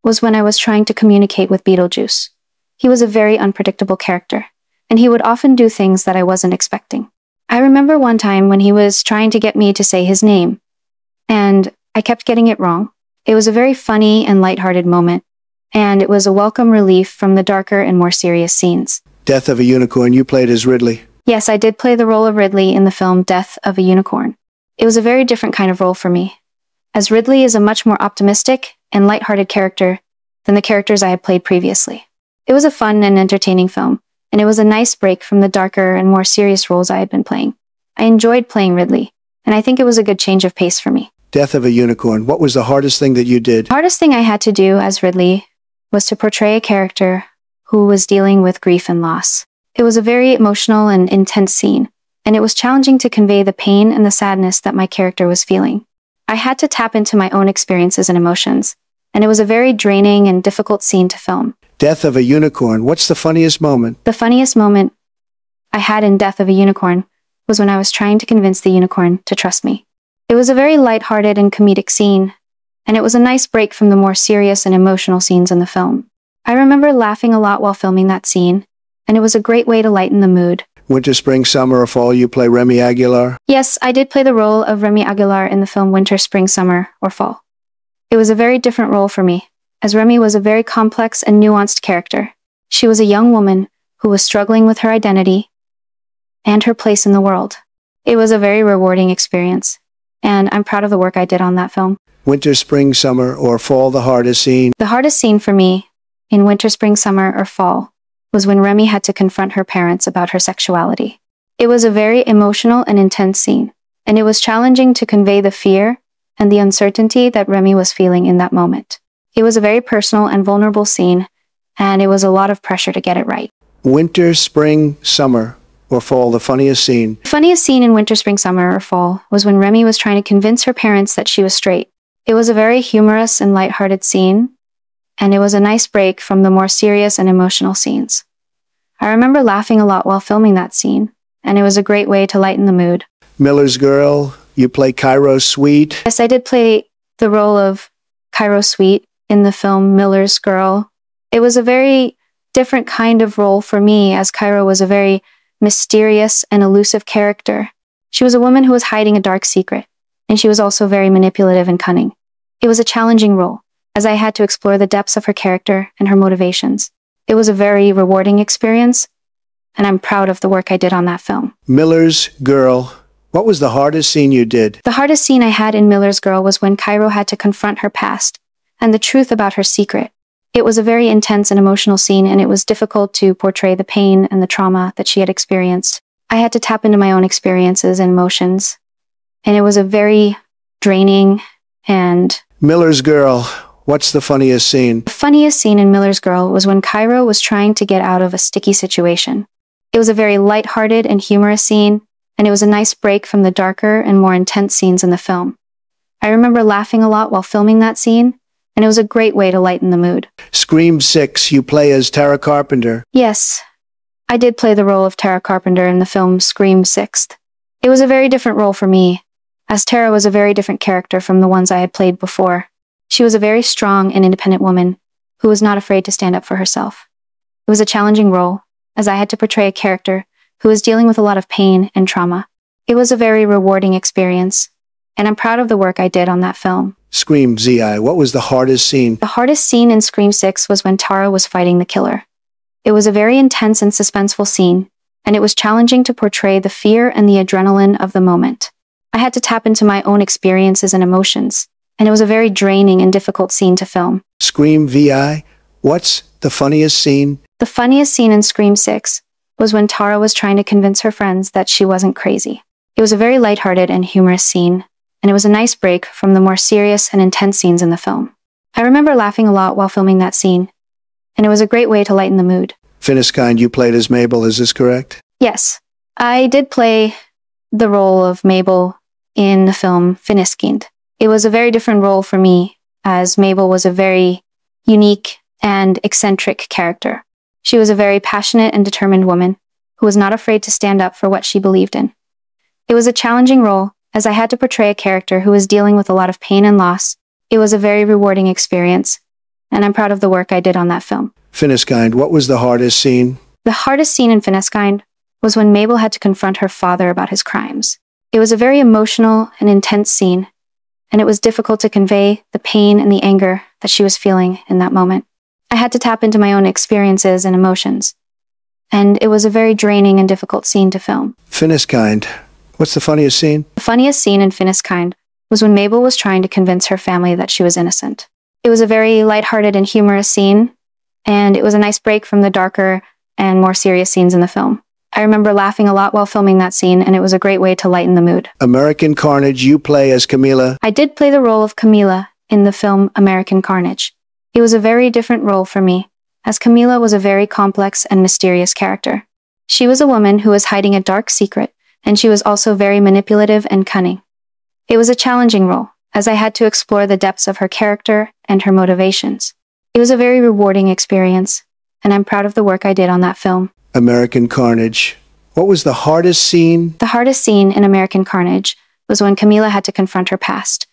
was when I was trying to communicate with Beetlejuice. He was a very unpredictable character, and he would often do things that I wasn't expecting. I remember one time when he was trying to get me to say his name, and I kept getting it wrong. It was a very funny and lighthearted moment, and it was a welcome relief from the darker and more serious scenes. Death of a Unicorn, you played as Ridley. Yes, I did play the role of Ridley in the film Death of a Unicorn. It was a very different kind of role for me, as Ridley is a much more optimistic and lighthearted character than the characters I had played previously. It was a fun and entertaining film, and it was a nice break from the darker and more serious roles I had been playing. I enjoyed playing Ridley, and I think it was a good change of pace for me. Death of a Unicorn, what was the hardest thing that you did? The hardest thing I had to do as Ridley was to portray a character who was dealing with grief and loss. It was a very emotional and intense scene, and it was challenging to convey the pain and the sadness that my character was feeling. I had to tap into my own experiences and emotions, and it was a very draining and difficult scene to film. Death of a Unicorn, what's the funniest moment? The funniest moment I had in Death of a Unicorn was when I was trying to convince the unicorn to trust me. It was a very lighthearted and comedic scene, and it was a nice break from the more serious and emotional scenes in the film. I remember laughing a lot while filming that scene, and it was a great way to lighten the mood. Winter, spring, summer, or fall, you play Remy Aguilar? Yes, I did play the role of Remy Aguilar in the film Winter, Spring, Summer, or Fall. It was a very different role for me, as Remy was a very complex and nuanced character. She was a young woman who was struggling with her identity and her place in the world. It was a very rewarding experience, and I'm proud of the work I did on that film. Winter, spring, summer, or fall, the hardest scene? The hardest scene for me in Winter, Spring, Summer, or Fall was when Remy had to confront her parents about her sexuality. It was a very emotional and intense scene, and it was challenging to convey the fear and the uncertainty that Remy was feeling in that moment. It was a very personal and vulnerable scene, and it was a lot of pressure to get it right. Winter, spring, summer, or fall, the funniest scene? The funniest scene in Winter, Spring, Summer, or Fall was when Remy was trying to convince her parents that she was straight. It was a very humorous and lighthearted scene, and it was a nice break from the more serious and emotional scenes. I remember laughing a lot while filming that scene, and it was a great way to lighten the mood. Miller's Girl, you play Cairo Sweet? Yes, I did play the role of Cairo Sweet in the film Miller's Girl. It was a very different kind of role for me, as Cairo was a very mysterious and elusive character. She was a woman who was hiding a dark secret, and she was also very manipulative and cunning. It was a challenging role, as I had to explore the depths of her character and her motivations. It was a very rewarding experience, and I'm proud of the work I did on that film. Miller's Girl, What was the hardest scene you did? The hardest scene I had in Miller's Girl was when Cairo had to confront her past and the truth about her secret. It was a very intense and emotional scene, and it was difficult to portray the pain and the trauma that she had experienced. I had to tap into my own experiences and emotions, and it was a very draining and... Miller's Girl. What's the funniest scene? The funniest scene in Miller's Girl was when Cairo was trying to get out of a sticky situation. It was a very lighthearted and humorous scene, and it was a nice break from the darker and more intense scenes in the film. I remember laughing a lot while filming that scene, and it was a great way to lighten the mood. Scream 6, you play as Tara Carpenter. Yes, I did play the role of Tara Carpenter in the film Scream 6. It was a very different role for me, as Tara was a very different character from the ones I had played before. She was a very strong and independent woman who was not afraid to stand up for herself. It was a challenging role, as I had to portray a character who was dealing with a lot of pain and trauma. It was a very rewarding experience, and I'm proud of the work I did on that film. Scream ZI, what was the hardest scene? The hardest scene in Scream 6 was when Tara was fighting the killer. It was a very intense and suspenseful scene, and it was challenging to portray the fear and the adrenaline of the moment. I had to tap into my own experiences and emotions, and it was a very draining and difficult scene to film. Scream VI, what's the funniest scene? The funniest scene in Scream 6 was when Tara was trying to convince her friends that she wasn't crazy. It was a very lighthearted and humorous scene, and it was a nice break from the more serious and intense scenes in the film. I remember laughing a lot while filming that scene, and it was a great way to lighten the mood. Finneskind, you played as Mabel, is this correct? Yes, I did play the role of Mabel in the film Finneskind. It was a very different role for me, as Mabel was a very unique and eccentric character. She was a very passionate and determined woman who was not afraid to stand up for what she believed in. It was a challenging role, as I had to portray a character who was dealing with a lot of pain and loss. It was a very rewarding experience, and I'm proud of the work I did on that film. Finneskind, what was the hardest scene? The hardest scene in Finneskind was when Mabel had to confront her father about his crimes. It was a very emotional and intense scene, and it was difficult to convey the pain and the anger that she was feeling in that moment. I had to tap into my own experiences and emotions, and it was a very draining and difficult scene to film. Finneskind, what's the funniest scene? The funniest scene in Finneskind was when Mabel was trying to convince her family that she was innocent. It was a very lighthearted and humorous scene, and it was a nice break from the darker and more serious scenes in the film. I remember laughing a lot while filming that scene, and it was a great way to lighten the mood. American Carnage, you play as Camila. I did play the role of Camila in the film American Carnage. It was a very different role for me, as Camila was a very complex and mysterious character. She was a woman who was hiding a dark secret, and she was also very manipulative and cunning. It was a challenging role, as I had to explore the depths of her character and her motivations. It was a very rewarding experience, and I'm proud of the work I did on that film. American Carnage. What was the hardest scene? The hardest scene in American Carnage was when Camila had to confront her past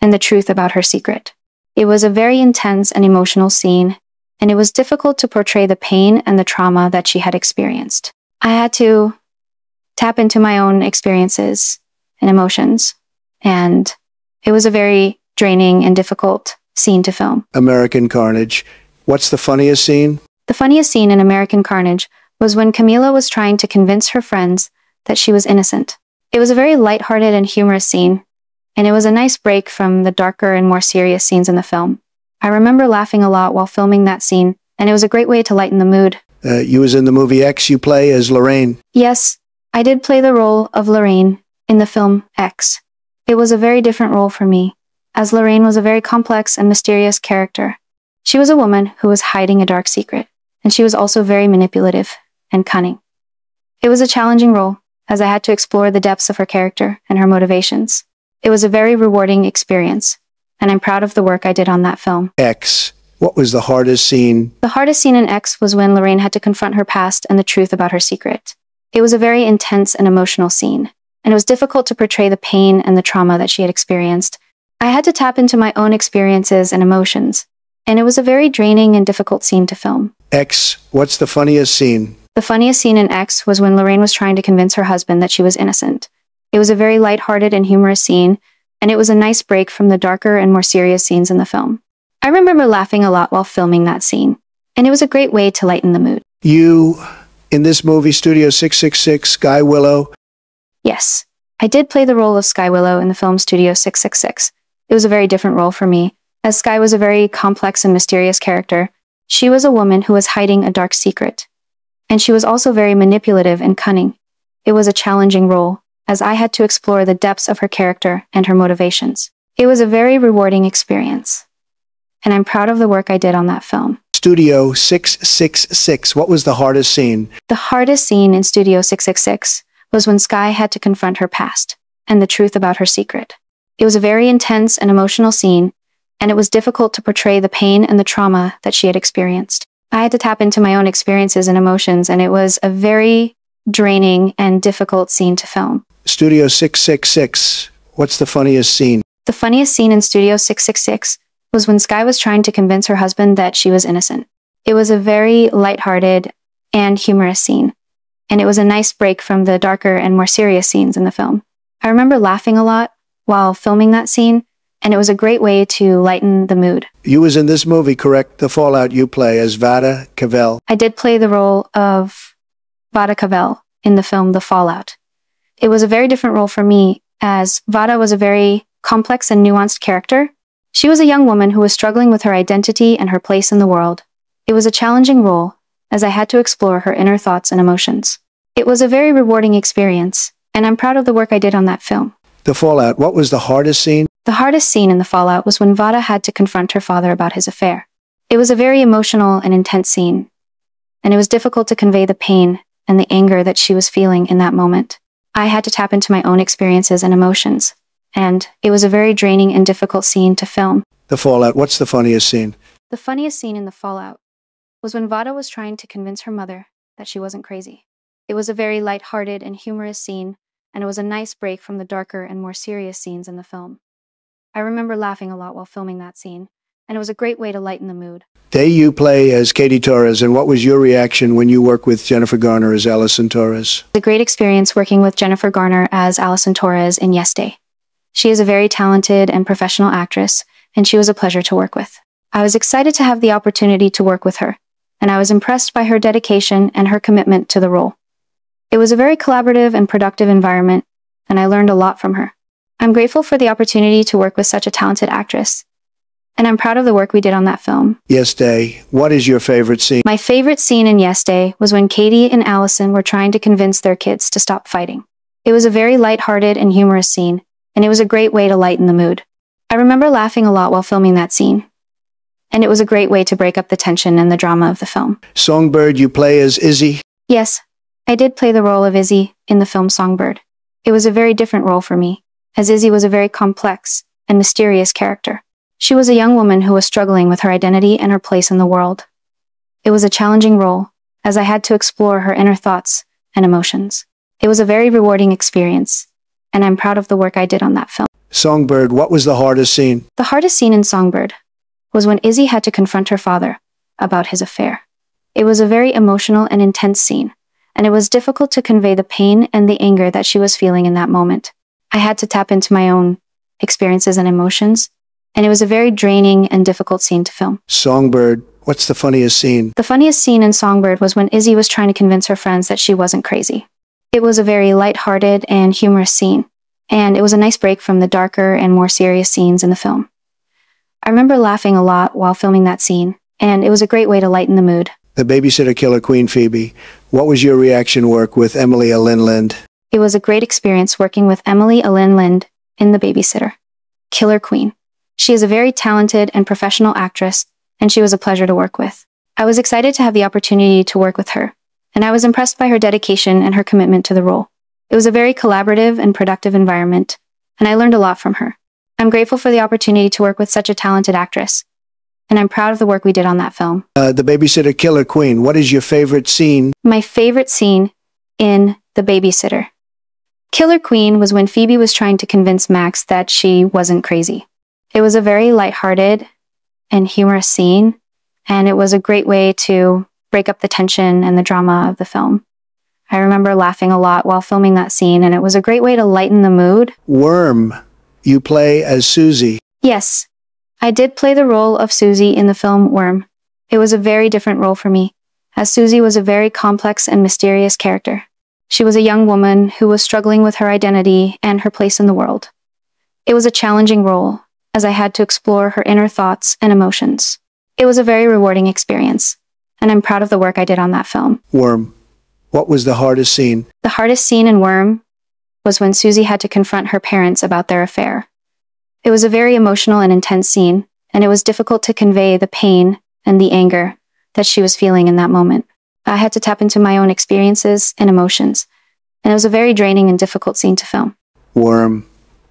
and the truth about her secret. It was a very intense and emotional scene, and it was difficult to portray the pain and the trauma that she had experienced. I had to tap into my own experiences and emotions, and it was a very draining and difficult scene to film. American Carnage. What's the funniest scene? The funniest scene in American Carnage was when Camila was trying to convince her friends that she was innocent. It was a very lighthearted and humorous scene, and it was a nice break from the darker and more serious scenes in the film. I remember laughing a lot while filming that scene, and it was a great way to lighten the mood. You was in the movie X, you play as Lorraine. Yes, I did play the role of Lorraine in the film X. It was a very different role for me, as Lorraine was a very complex and mysterious character. She was a woman who was hiding a dark secret, and she was also very manipulative and cunning. It was a challenging role, as I had to explore the depths of her character and her motivations. It was a very rewarding experience, and I'm proud of the work I did on that film. X. What was the hardest scene? The hardest scene in X was when Lorraine had to confront her past and the truth about her secret. It was a very intense and emotional scene, and it was difficult to portray the pain and the trauma that she had experienced. I had to tap into my own experiences and emotions, and it was a very draining and difficult scene to film. X. What's the funniest scene? The funniest scene in X was when Lorraine was trying to convince her husband that she was innocent. It was a very lighthearted and humorous scene, and it was a nice break from the darker and more serious scenes in the film. I remember laughing a lot while filming that scene, and it was a great way to lighten the mood. You, in this movie, Studio 666, Guy Willow. Yes, I did play the role of Sky Willow in the film Studio 666. It was a very different role for me, as Sky was a very complex and mysterious character. She was a woman who was hiding a dark secret. And she was also very manipulative and cunning. It was a challenging role, as I had to explore the depths of her character and her motivations. It was a very rewarding experience. And I'm proud of the work I did on that film. Studio 666, what was the hardest scene? The hardest scene in Studio 666 was when Sky had to confront her past and the truth about her secret. It was a very intense and emotional scene, and it was difficult to portray the pain and the trauma that she had experienced. I had to tap into my own experiences and emotions, and it was a very draining and difficult scene to film. Studio 666, what's the funniest scene? The funniest scene in Studio 666 was when Sky was trying to convince her husband that she was innocent. It was a very lighthearted and humorous scene, and it was a nice break from the darker and more serious scenes in the film. I remember laughing a lot while filming that scene, and it was a great way to lighten the mood. You was in this movie, correct? The Fallout, you play as Vada Cavell. I did play the role of Vada Cavell in the film The Fallout. It was a very different role for me, as Vada was a very complex and nuanced character. She was a young woman who was struggling with her identity and her place in the world. It was a challenging role, as I had to explore her inner thoughts and emotions. It was a very rewarding experience, and I'm proud of the work I did on that film. The Fallout, what was the hardest scene? The hardest scene in The Fallout was when Vada had to confront her father about his affair. It was a very emotional and intense scene, and it was difficult to convey the pain and the anger that she was feeling in that moment. I had to tap into my own experiences and emotions, and it was a very draining and difficult scene to film. The Fallout, what's the funniest scene? The funniest scene in The Fallout was when Vada was trying to convince her mother that she wasn't crazy. It was a very lighthearted and humorous scene, and it was a nice break from the darker and more serious scenes in the film. I remember laughing a lot while filming that scene, and it was a great way to lighten the mood. Day, you play as Katie Torres, and what was your reaction when you worked with Jennifer Garner as Allison Torres? It was a great experience working with Jennifer Garner as Allison Torres in Yes Day. She is a very talented and professional actress, and she was a pleasure to work with. I was excited to have the opportunity to work with her, and I was impressed by her dedication and her commitment to the role. It was a very collaborative and productive environment, and I learned a lot from her. I'm grateful for the opportunity to work with such a talented actress, and I'm proud of the work we did on that film. Yes Day, what is your favorite scene? My favorite scene in Yes Day was when Katie and Allison were trying to convince their kids to stop fighting. It was a very lighthearted and humorous scene, and it was a great way to lighten the mood. I remember laughing a lot while filming that scene, and it was a great way to break up the tension and the drama of the film. Songbird, you play as Izzy. Yes, I did play the role of Izzy in the film Songbird. It was a very different role for me, as Izzy was a very complex and mysterious character. She was a young woman who was struggling with her identity and her place in the world. It was a challenging role, as I had to explore her inner thoughts and emotions. It was a very rewarding experience, and I'm proud of the work I did on that film. Songbird, what was the hardest scene? The hardest scene in Songbird was when Izzy had to confront her father about his affair. It was a very emotional and intense scene, and it was difficult to convey the pain and the anger that she was feeling in that moment. I had to tap into my own experiences and emotions, and it was a very draining and difficult scene to film. Songbird, what's the funniest scene? The funniest scene in Songbird was when Izzy was trying to convince her friends that she wasn't crazy. It was a very lighthearted and humorous scene, and it was a nice break from the darker and more serious scenes in the film. I remember laughing a lot while filming that scene, and it was a great way to lighten the mood. The Babysitter Killer Queen, Phoebe. What was your reaction work with Emily Alyn Lind? It was a great experience working with Emily Alyn Lind in The Babysitter Killer Queen. She is a very talented and professional actress, and she was a pleasure to work with. I was excited to have the opportunity to work with her, and I was impressed by her dedication and her commitment to the role. It was a very collaborative and productive environment, and I learned a lot from her. I'm grateful for the opportunity to work with such a talented actress, and I'm proud of the work we did on that film. The Babysitter Killer Queen, what is your favorite scene? My favorite scene in The Babysitter Killer Queen was when Phoebe was trying to convince Max that she wasn't crazy. It was a very lighthearted and humorous scene, and it was a great way to break up the tension and the drama of the film. I remember laughing a lot while filming that scene, and it was a great way to lighten the mood. Worm, you play as Susie. Yes, I did play the role of Susie in the film Worm. It was a very different role for me, as Susie was a very complex and mysterious character. She was a young woman who was struggling with her identity and her place in the world. It was a challenging role, as I had to explore her inner thoughts and emotions. It was a very rewarding experience, and I'm proud of the work I did on that film. Worm. What was the hardest scene? The hardest scene in Worm was when Susie had to confront her parents about their affair. It was a very emotional and intense scene, and it was difficult to convey the pain and the anger that she was feeling in that moment. I had to tap into my own experiences and emotions, and it was a very draining and difficult scene to film. Worm.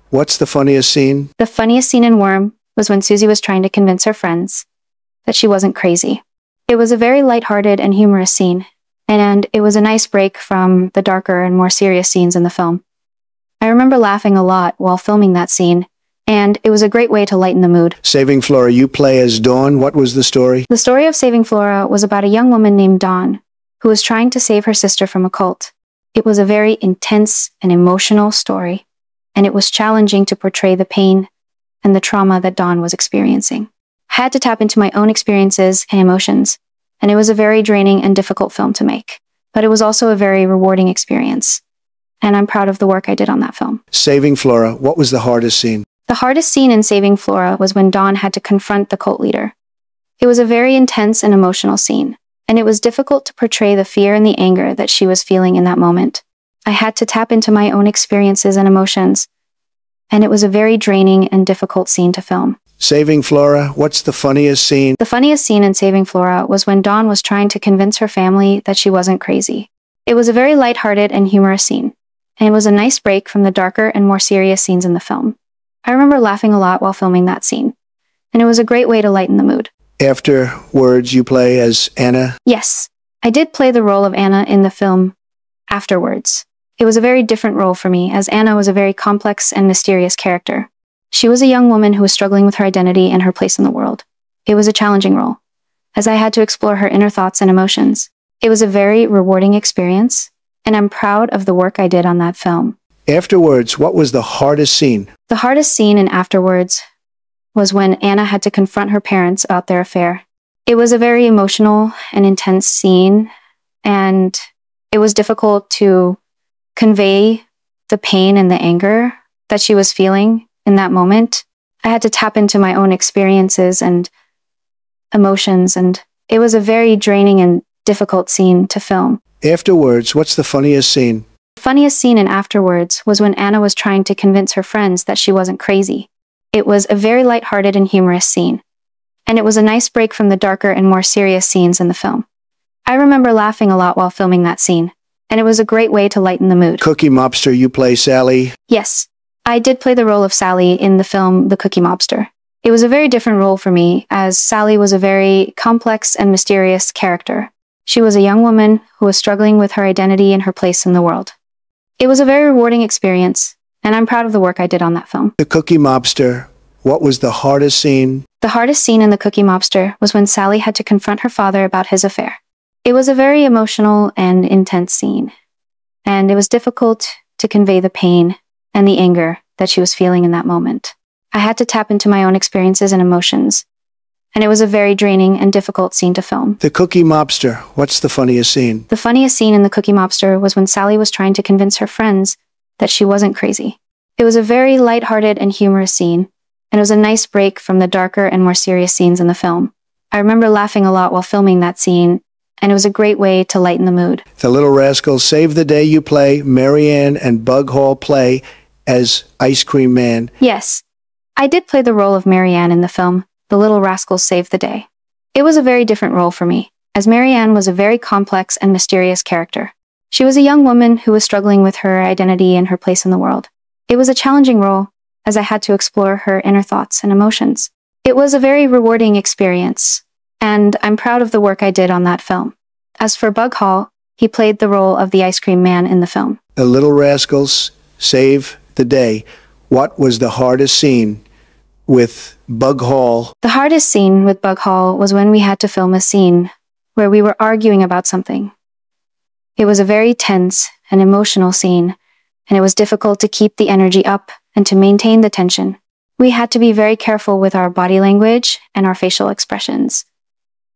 What's the funniest scene? The funniest scene in Worm was when Susie was trying to convince her friends that she wasn't crazy. It was a very lighthearted and humorous scene, and it was a nice break from the darker and more serious scenes in the film. I remember laughing a lot while filming that scene, and it was a great way to lighten the mood. Saving Flora, you play as Dawn. What was the story? The story of Saving Flora was about a young woman named Dawn, who was trying to save her sister from a cult. It was a very intense and emotional story, and it was challenging to portray the pain and the trauma that Dawn was experiencing. I had to tap into my own experiences and emotions, and it was a very draining and difficult film to make, but it was also a very rewarding experience, and I'm proud of the work I did on that film. Saving Flora, what was the hardest scene? The hardest scene in Saving Flora was when Dawn had to confront the cult leader. It was a very intense and emotional scene, and it was difficult to portray the fear and the anger that she was feeling in that moment. I had to tap into my own experiences and emotions, and it was a very draining and difficult scene to film. Saving Flora, what's the funniest scene? The funniest scene in Saving Flora was when Dawn was trying to convince her family that she wasn't crazy. It was a very lighthearted and humorous scene, and it was a nice break from the darker and more serious scenes in the film. I remember laughing a lot while filming that scene, and it was a great way to lighten the mood. Afterwards, you play as Anna. Yes, I did play the role of Anna in the film Afterwards. It was a very different role for me, as Anna was a very complex and mysterious character. She was a young woman who was struggling with her identity and her place in the world. It was a challenging role, as I had to explore her inner thoughts and emotions. It was a very rewarding experience, and I'm proud of the work I did on that film. Afterwards, what was the hardest scene? The hardest scene in Afterwards was when Anna had to confront her parents about their affair. It was a very emotional and intense scene, and it was difficult to convey the pain and the anger that she was feeling in that moment. I had to tap into my own experiences and emotions, and it was a very draining and difficult scene to film. Afterwards, what's the funniest scene? The funniest scene in Afterwards was when Anna was trying to convince her friends that she wasn't crazy. It was a very lighthearted and humorous scene, and it was a nice break from the darker and more serious scenes in the film. I remember laughing a lot while filming that scene, and it was a great way to lighten the mood. Cookie Mobster, you play Sally. Yes, I did play the role of Sally in the film The Cookie Mobster. It was a very different role for me, as Sally was a very complex and mysterious character. She was a young woman who was struggling with her identity and her place in the world. It was a very rewarding experience, and I'm proud of the work I did on that film. The Cookie Mobster, what was the hardest scene? The hardest scene in The Cookie Mobster was when Sally had to confront her father about his affair. It was a very emotional and intense scene, and it was difficult to convey the pain and the anger that she was feeling in that moment. I had to tap into my own experiences and emotions, and it was a very draining and difficult scene to film. The Cookie Mobster, what's the funniest scene? The funniest scene in The Cookie Mobster was when Sally was trying to convince her friends that she wasn't crazy. It was a very lighthearted and humorous scene, and it was a nice break from the darker and more serious scenes in the film. I remember laughing a lot while filming that scene, and it was a great way to lighten the mood. The Little Rascals, Save the Day, you play Marianne, and Bug Hall play as Ice Cream Man. Yes, I did play the role of Marianne in the film The Little Rascals Save the Day. It was a very different role for me, as Marianne was a very complex and mysterious character. She was a young woman who was struggling with her identity and her place in the world. It was a challenging role, as I had to explore her inner thoughts and emotions. It was a very rewarding experience, and I'm proud of the work I did on that film. As for Bug Hall, he played the role of the Ice Cream Man in the film. The Little Rascals, Save the Day. What was the hardest scene with Bug Hall? The hardest scene with Bug Hall was when we had to film a scene where we were arguing about something. It was a very tense and emotional scene, and it was difficult to keep the energy up and to maintain the tension. We had to be very careful with our body language and our facial expressions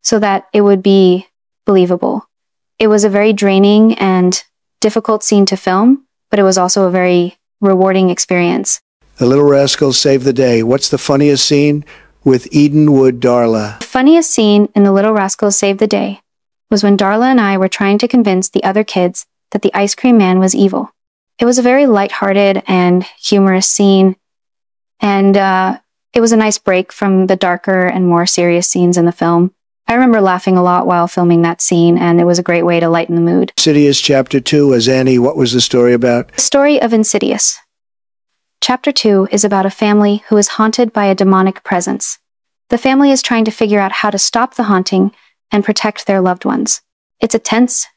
so that it would be believable. It was a very draining and difficult scene to film, but it was also a very rewarding experience. The Little Rascals save the day. What's the funniest scene with Eden Wood Darla? The funniest scene in The Little Rascals Save the Day was when Darla and I were trying to convince the other kids that the ice cream man was evil. It was a very lighthearted and humorous scene, and it was a nice break from the darker and more serious scenes in the film. I remember laughing a lot while filming that scene, and it was a great way to lighten the mood. Insidious Chapter 2 as Annie. What was the story about? The story of Insidious. Chapter 2 is about a family who is haunted by a demonic presence. The family is trying to figure out how to stop the haunting and protect their loved ones. It's a tense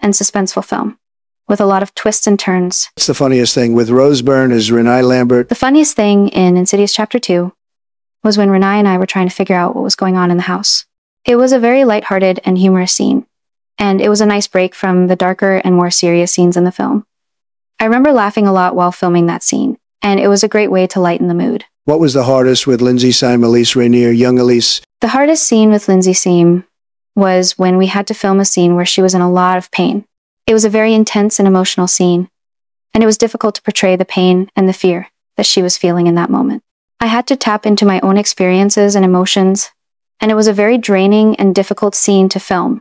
and suspenseful film, with a lot of twists and turns. What's the funniest thing with Rose Byrne as Renee Lambert? The funniest thing in Insidious Chapter 2 was when Renee and I were trying to figure out what was going on in the house. It was a very lighthearted and humorous scene, and it was a nice break from the darker and more serious scenes in the film. I remember laughing a lot while filming that scene, and it was a great way to lighten the mood. What was the hardest with Lindsay Syme, Elise Rainier, young Elise? The hardest scene with Lindsay Syme was when we had to film a scene where she was in a lot of pain. It was a very intense and emotional scene, and it was difficult to portray the pain and the fear that she was feeling in that moment. I had to tap into my own experiences and emotions, and it was a very draining and difficult scene to film,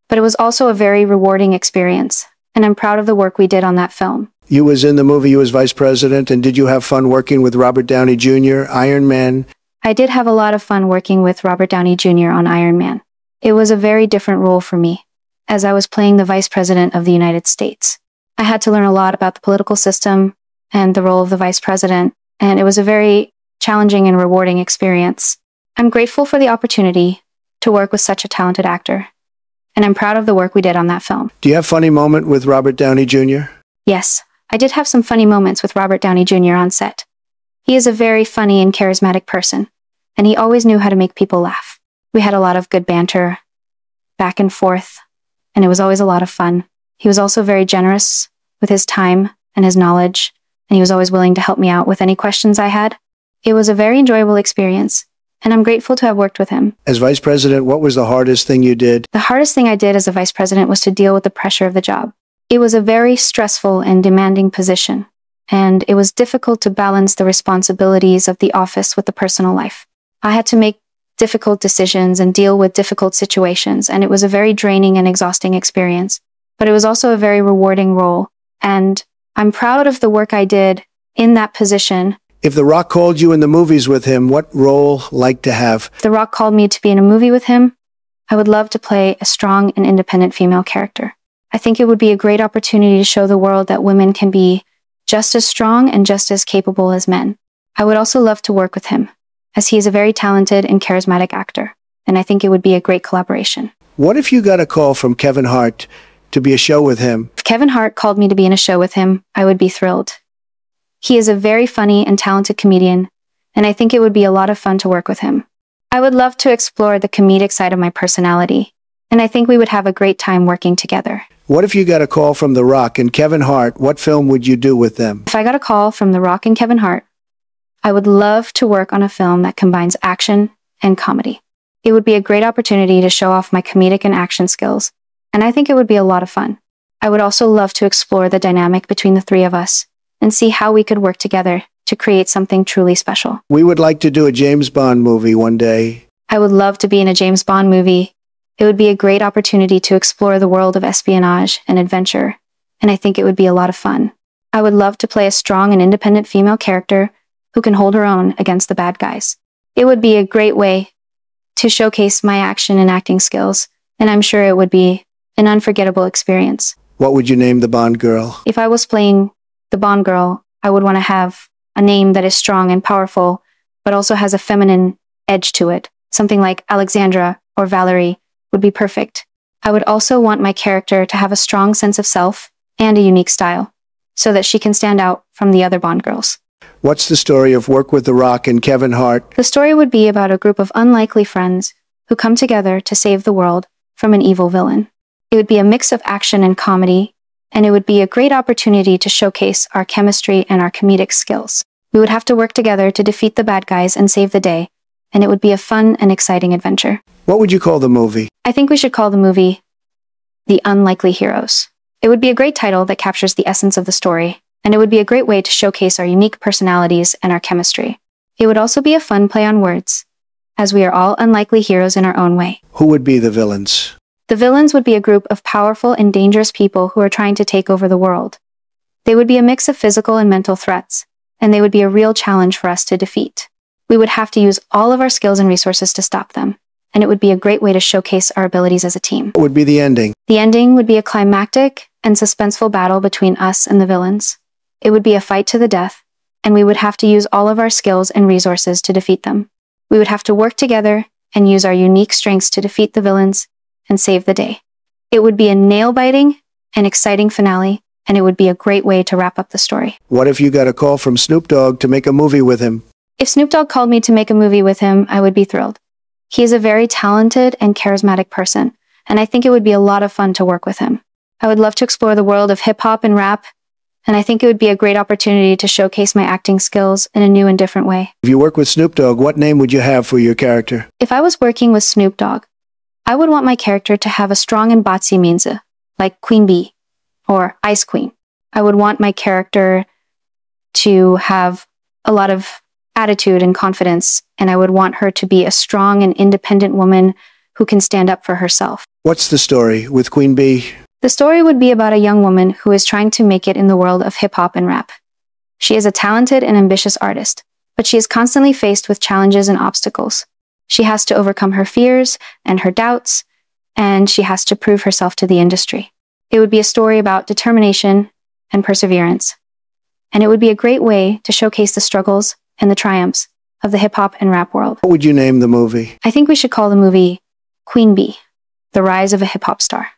but it was also a very rewarding experience, and I'm proud of the work we did on that film. You was in the movie, you was vice president, and did you have fun working with Robert Downey Jr., Iron Man? I did have a lot of fun working with Robert Downey Jr. on Iron Man. It was a very different role for me, as I was playing the Vice President of the United States. I had to learn a lot about the political system and the role of the Vice President, and it was a very challenging and rewarding experience. I'm grateful for the opportunity to work with such a talented actor, and I'm proud of the work we did on that film. Do you have a funny moment with Robert Downey Jr.? Yes, I did have some funny moments with Robert Downey Jr. on set. He is a very funny and charismatic person, and he always knew how to make people laugh. We had a lot of good banter, back and forth, and it was always a lot of fun. He was also very generous with his time and his knowledge, and he was always willing to help me out with any questions I had. It was a very enjoyable experience, and I'm grateful to have worked with him. As vice president, what was the hardest thing you did? The hardest thing I did as a vice president was to deal with the pressure of the job. It was a very stressful and demanding position, and it was difficult to balance the responsibilities of the office with the personal life. I had to make difficult decisions and deal with difficult situations, and it was a very draining and exhausting experience. But it was also a very rewarding role, and I'm proud of the work I did in that position. If The Rock called you in the movies with him, what role like to have? If The Rock called me to be in a movie with him, I would love to play a strong and independent female character. I think it would be a great opportunity to show the world that women can be just as strong and just as capable as men. I would also love to work with him, as he is a very talented and charismatic actor, and I think it would be a great collaboration. What if you got a call from Kevin Hart to be a show with him? If Kevin Hart called me to be in a show with him, I would be thrilled. He is a very funny and talented comedian, and I think it would be a lot of fun to work with him. I would love to explore the comedic side of my personality, and I think we would have a great time working together. What if you got a call from The Rock and Kevin Hart? What film would you do with them? If I got a call from The Rock and Kevin Hart, I would love to work on a film that combines action and comedy. It would be a great opportunity to show off my comedic and action skills, and I think it would be a lot of fun. I would also love to explore the dynamic between the three of us and see how we could work together to create something truly special. We would like to do a James Bond movie one day. I would love to be in a James Bond movie. It would be a great opportunity to explore the world of espionage and adventure, and I think it would be a lot of fun. I would love to play a strong and independent female character who can hold her own against the bad guys. It would be a great way to showcase my action and acting skills, and I'm sure it would be an unforgettable experience. What would you name the Bond girl? If I was playing the Bond girl, I would want to have a name that is strong and powerful, but also has a feminine edge to it. Something like Alexandra or Valerie would be perfect. I would also want my character to have a strong sense of self and a unique style, so that she can stand out from the other Bond girls. What's the story of Work with The Rock and Kevin Hart? The story would be about a group of unlikely friends who come together to save the world from an evil villain. It would be a mix of action and comedy, and it would be a great opportunity to showcase our chemistry and our comedic skills. We would have to work together to defeat the bad guys and save the day, and it would be a fun and exciting adventure. What would you call the movie? I think we should call the movie The Unlikely Heroes. It would be a great title that captures the essence of the story, and it would be a great way to showcase our unique personalities and our chemistry. It would also be a fun play on words, as we are all unlikely heroes in our own way. Who would be the villains? The villains would be a group of powerful and dangerous people who are trying to take over the world. They would be a mix of physical and mental threats, and they would be a real challenge for us to defeat. We would have to use all of our skills and resources to stop them, and it would be a great way to showcase our abilities as a team. What would be the ending? The ending would be a climactic and suspenseful battle between us and the villains. It would be a fight to the death, and we would have to use all of our skills and resources to defeat them. We would have to work together and use our unique strengths to defeat the villains and save the day. It would be a nail-biting and exciting finale, and it would be a great way to wrap up the story. What if you got a call from Snoop Dogg to make a movie with him? If Snoop Dogg called me to make a movie with him, I would be thrilled. He is a very talented and charismatic person, and I think it would be a lot of fun to work with him. I would love to explore the world of hip-hop and rap, and I think it would be a great opportunity to showcase my acting skills in a new and different way. If you work with Snoop Dogg, what name would you have for your character? If I was working with Snoop Dogg, I would want my character to have a strong and botsy minza, like Queen Bee or Ice Queen. I would want my character to have a lot of attitude and confidence, and I would want her to be a strong and independent woman who can stand up for herself. What's the story with Queen Bee? The story would be about a young woman who is trying to make it in the world of hip-hop and rap. She is a talented and ambitious artist, but she is constantly faced with challenges and obstacles. She has to overcome her fears and her doubts, and she has to prove herself to the industry. It would be a story about determination and perseverance, and it would be a great way to showcase the struggles and the triumphs of the hip-hop and rap world. What would you name the movie? I think we should call the movie Queen Bee, The Rise of a Hip-Hop Star.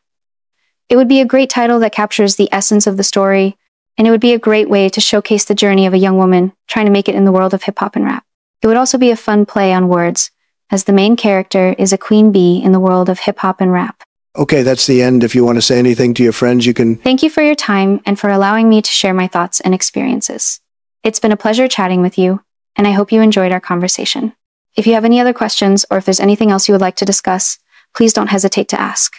It would be a great title that captures the essence of the story, and it would be a great way to showcase the journey of a young woman trying to make it in the world of hip-hop and rap. It would also be a fun play on words, as the main character is a queen bee in the world of hip-hop and rap. Okay, that's the end. If you want to say anything to your friends, you can... Thank you for your time and for allowing me to share my thoughts and experiences. It's been a pleasure chatting with you, and I hope you enjoyed our conversation. If you have any other questions or if there's anything else you would like to discuss, please don't hesitate to ask.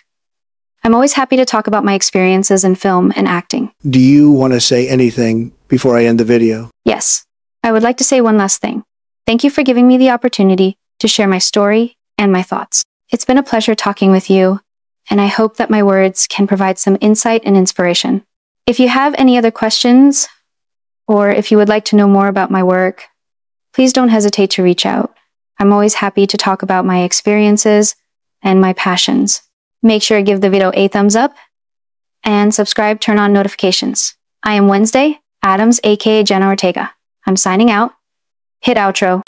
I'm always happy to talk about my experiences in film and acting. Do you want to say anything before I end the video? Yes, I would like to say one last thing. Thank you for giving me the opportunity to share my story and my thoughts. It's been a pleasure talking with you, and I hope that my words can provide some insight and inspiration. If you have any other questions, or if you would like to know more about my work, please don't hesitate to reach out. I'm always happy to talk about my experiences and my passions. Make sure to give the video a thumbs up and subscribe, turn on notifications. I am Wednesday Adams, aka Jenna Ortega. I'm signing out. Hit outro.